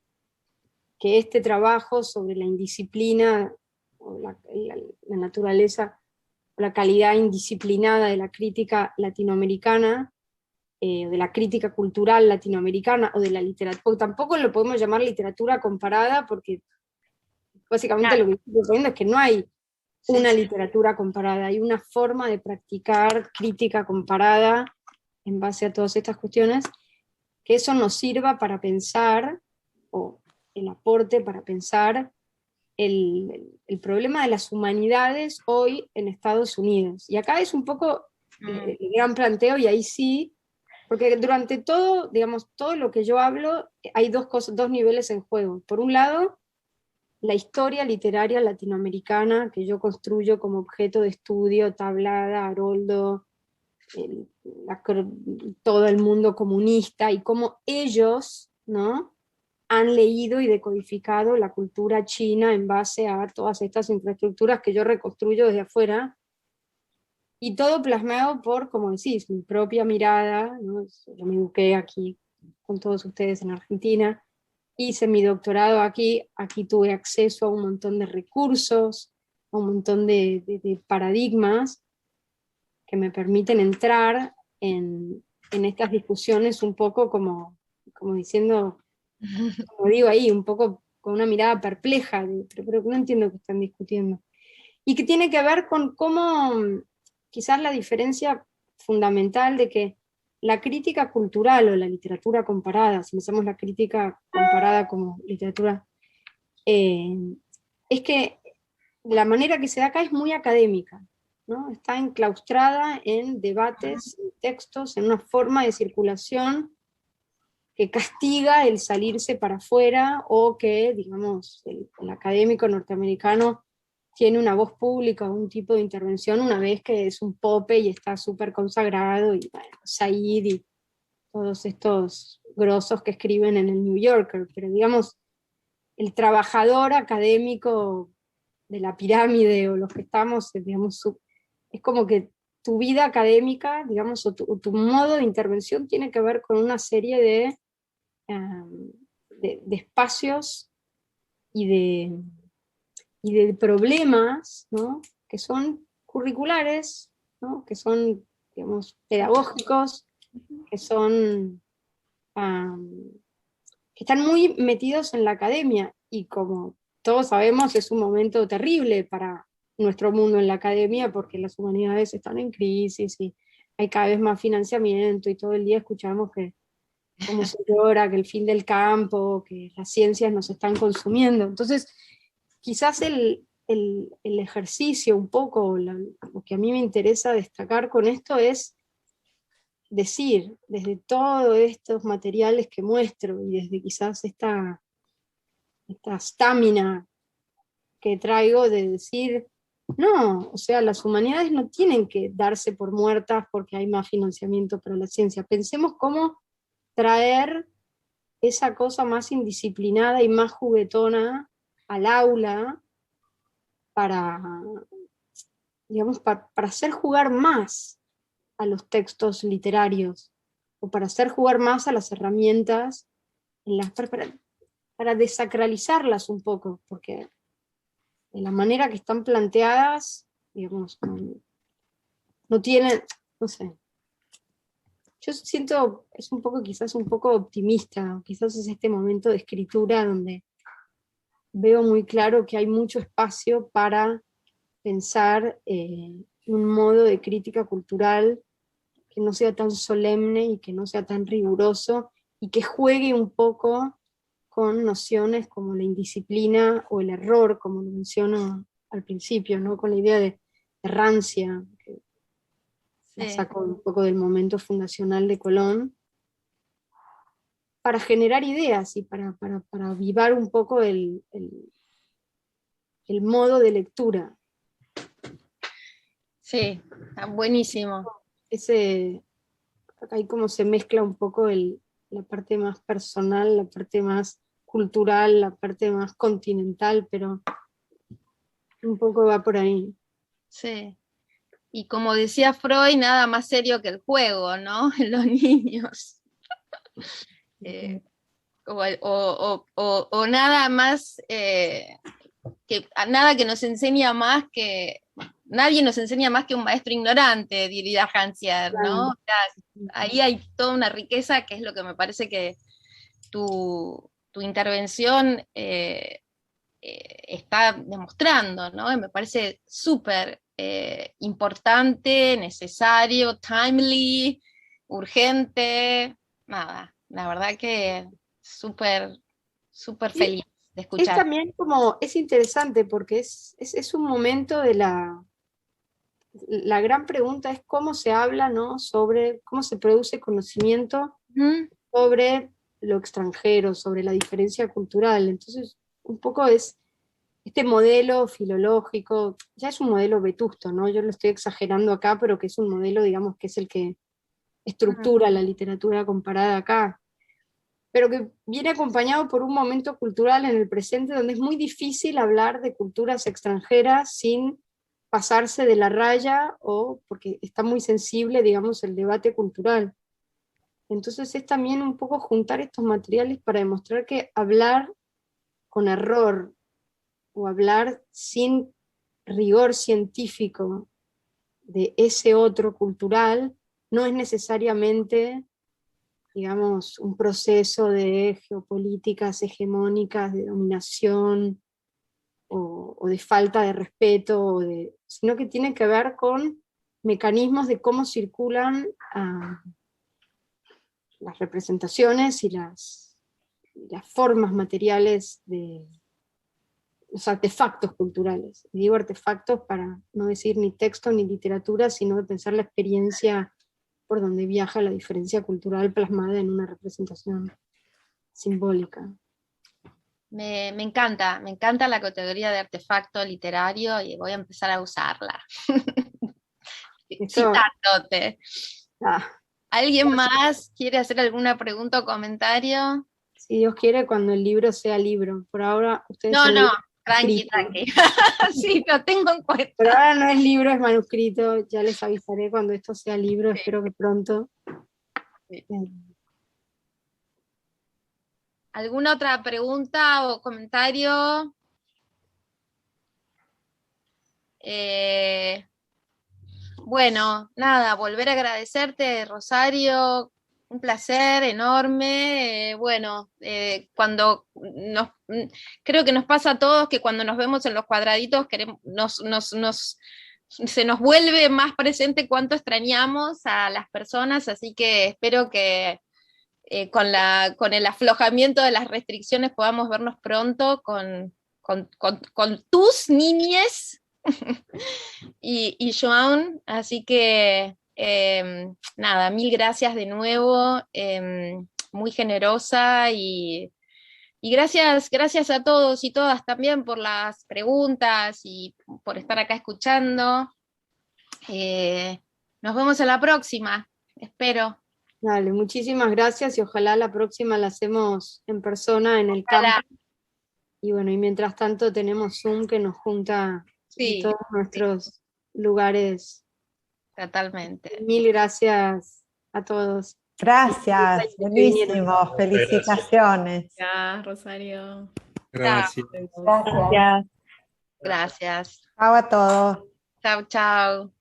este trabajo sobre la indisciplina, o la naturaleza, o la calidad indisciplinada de la crítica latinoamericana, de la crítica cultural latinoamericana, o de la literatura, porque tampoco lo podemos llamar literatura comparada, porque básicamente lo que estoy proponiendo es que no hay una literatura comparada, hay una forma de practicar crítica comparada en base a todas estas cuestiones, que eso nos sirva para pensar, o el aporte para pensar el problema de las humanidades hoy en Estados Unidos. Y acá es un poco el gran planteo, y ahí sí, porque durante todo, digamos, todo lo que yo hablo, hay dos niveles en juego. Por un lado, la historia literaria latinoamericana que yo construyo como objeto de estudio, Tablada, Haroldo, todo el mundo comunista, y cómo ellos, ¿no?, han leído y decodificado la cultura china en base a todas estas infraestructuras que yo reconstruyo desde afuera, y todo plasmado por, como decís, mi propia mirada, ¿no? Yo me eduqué aquí con todos ustedes en Argentina, hice mi doctorado aquí tuve acceso a un montón de recursos, a un montón de paradigmas que me permiten entrar en estas discusiones un poco como diciendo, como digo ahí, un poco con una mirada perpleja, pero no entiendo qué están discutiendo. Y que tiene que ver con cómo quizás la diferencia fundamental de que la crítica cultural o la literatura comparada, si pensamos la crítica comparada como literatura, es que la manera que se da acá es muy académica, ¿no? Está enclaustrada en debates, en textos, en una forma de circulación que castiga el salirse para afuera, o que, digamos, el académico norteamericano tiene una voz pública o un tipo de intervención una vez que es un pope y está súper consagrado, y bueno, Said y todos estos grosos que escriben en el New Yorker, pero digamos, el trabajador académico de la pirámide, o los que estamos, digamos, es como que tu vida académica, digamos, o tu modo de intervención tiene que ver con una serie de espacios y de problemas, ¿no?, que son curriculares, ¿no?, que son, digamos, pedagógicos, que son que están muy metidos en la academia, y como todos sabemos es un momento terrible para nuestro mundo en la academia, porque las humanidades están en crisis y hay cada vez más financiamiento, y todo el día escuchamos que cómo se llora, que el fin del campo, que las ciencias nos están consumiendo. Entonces, quizás el ejercicio un poco, lo que a mí me interesa destacar con esto es decir, desde todos estos materiales que muestro, y desde quizás esta estamina que traigo de decir, no, o sea, las humanidades no tienen que darse por muertas porque hay más financiamiento para la ciencia. Pensemos cómo traer esa cosa más indisciplinada y más juguetona al aula para, digamos, para hacer jugar más a los textos literarios, o para hacer jugar más a las herramientas, para desacralizarlas un poco, porque de la manera que están planteadas, digamos, no tienen, no sé. Yo siento, es un poco, quizás un poco optimista, o quizás es este momento de escritura donde veo muy claro que hay mucho espacio para pensar un modo de crítica cultural que no sea tan solemne y que no sea tan riguroso, y que juegue un poco con nociones como la indisciplina o el error, como lo menciono al principio, ¿no?, con la idea de rancia, que la saco un poco del momento fundacional de Colón, para generar ideas y para avivar un poco el modo de lectura.
Sí, está buenísimo.
Ahí como se mezcla un poco la parte más personal, la parte más cultural, la parte más continental, pero un poco va por ahí.
Sí. Y como decía Freud, nada más serio que el juego, ¿no? Los niños. O nada más, nada que nos enseña más que, nadie nos enseña más que un maestro ignorante, diría Rancière, ¿no? O sea, ahí hay toda una riqueza, que es lo que me parece que tu intervención está demostrando, ¿no? Y me parece súper importante, necesario, timely, urgente, nada, la verdad que súper, súper feliz. de
Es
escuchar.
también como, es interesante porque es un momento de la gran pregunta es cómo se habla, ¿no? Sobre cómo se produce conocimiento
Ujú.
sobre lo extranjero, sobre la diferencia cultural. Entonces, un poco es este modelo filológico, ya es un modelo vetusto, ¿no? Yo lo estoy exagerando acá, pero que es un modelo, digamos, que es el que estructura la literatura comparada acá, pero que viene acompañado por un momento cultural en el presente donde es muy difícil hablar de culturas extranjeras sin pasarse de la raya o porque está muy sensible, digamos, el debate cultural. Entonces es también un poco juntar estos materiales para demostrar que hablar con error o hablar sin rigor científico de ese otro cultural no es necesariamente, digamos, un proceso de geopolíticas hegemónicas, de dominación o de falta de respeto, sino que tiene que ver con mecanismos de cómo circulan las representaciones y las formas materiales de los artefactos culturales. Y digo artefactos para no decir ni texto ni literatura, sino de pensar la experiencia por donde viaja la diferencia cultural plasmada en una representación simbólica.
Me encanta la categoría de artefacto literario y voy a empezar a usarla.
Esto,
Citándote.
ah,
¿Alguien más quiere hacer alguna pregunta o comentario?
si Dios quiere, cuando el libro sea libro. Por ahora ustedes
No,
son
no,
libros
tranqui,
escritos.
tranqui. Sí, lo tengo en cuenta.
Por ahora no es libro, es manuscrito. Ya les avisaré cuando esto sea libro, espero que pronto.
Sí. ¿Alguna otra pregunta o comentario? Bueno, nada, volver a agradecerte, Rosario, un placer enorme. Bueno, creo que nos pasa a todos que cuando nos vemos en los cuadraditos se nos vuelve más presente cuánto extrañamos a las personas, así que espero que con el aflojamiento de las restricciones podamos vernos pronto con tus niñes y Joan, así que nada, mil gracias de nuevo, muy generosa y gracias a todos y todas también por las preguntas y por estar acá escuchando. Nos vemos en la próxima, espero.
Dale, muchísimas gracias y ojalá la próxima la hacemos en persona en el
Ojalá.
campo. Y bueno, y mientras tanto tenemos Zoom que nos junta
Sí,
en todos nuestros lugares.
totalmente.
Mil gracias a todos.
Gracias,
Que vinieron.
buenísimo, felicitaciones.
Gracias, Rosario.
Gracias.
Gracias.
Gracias.
Chao a todos.
Chau, chau.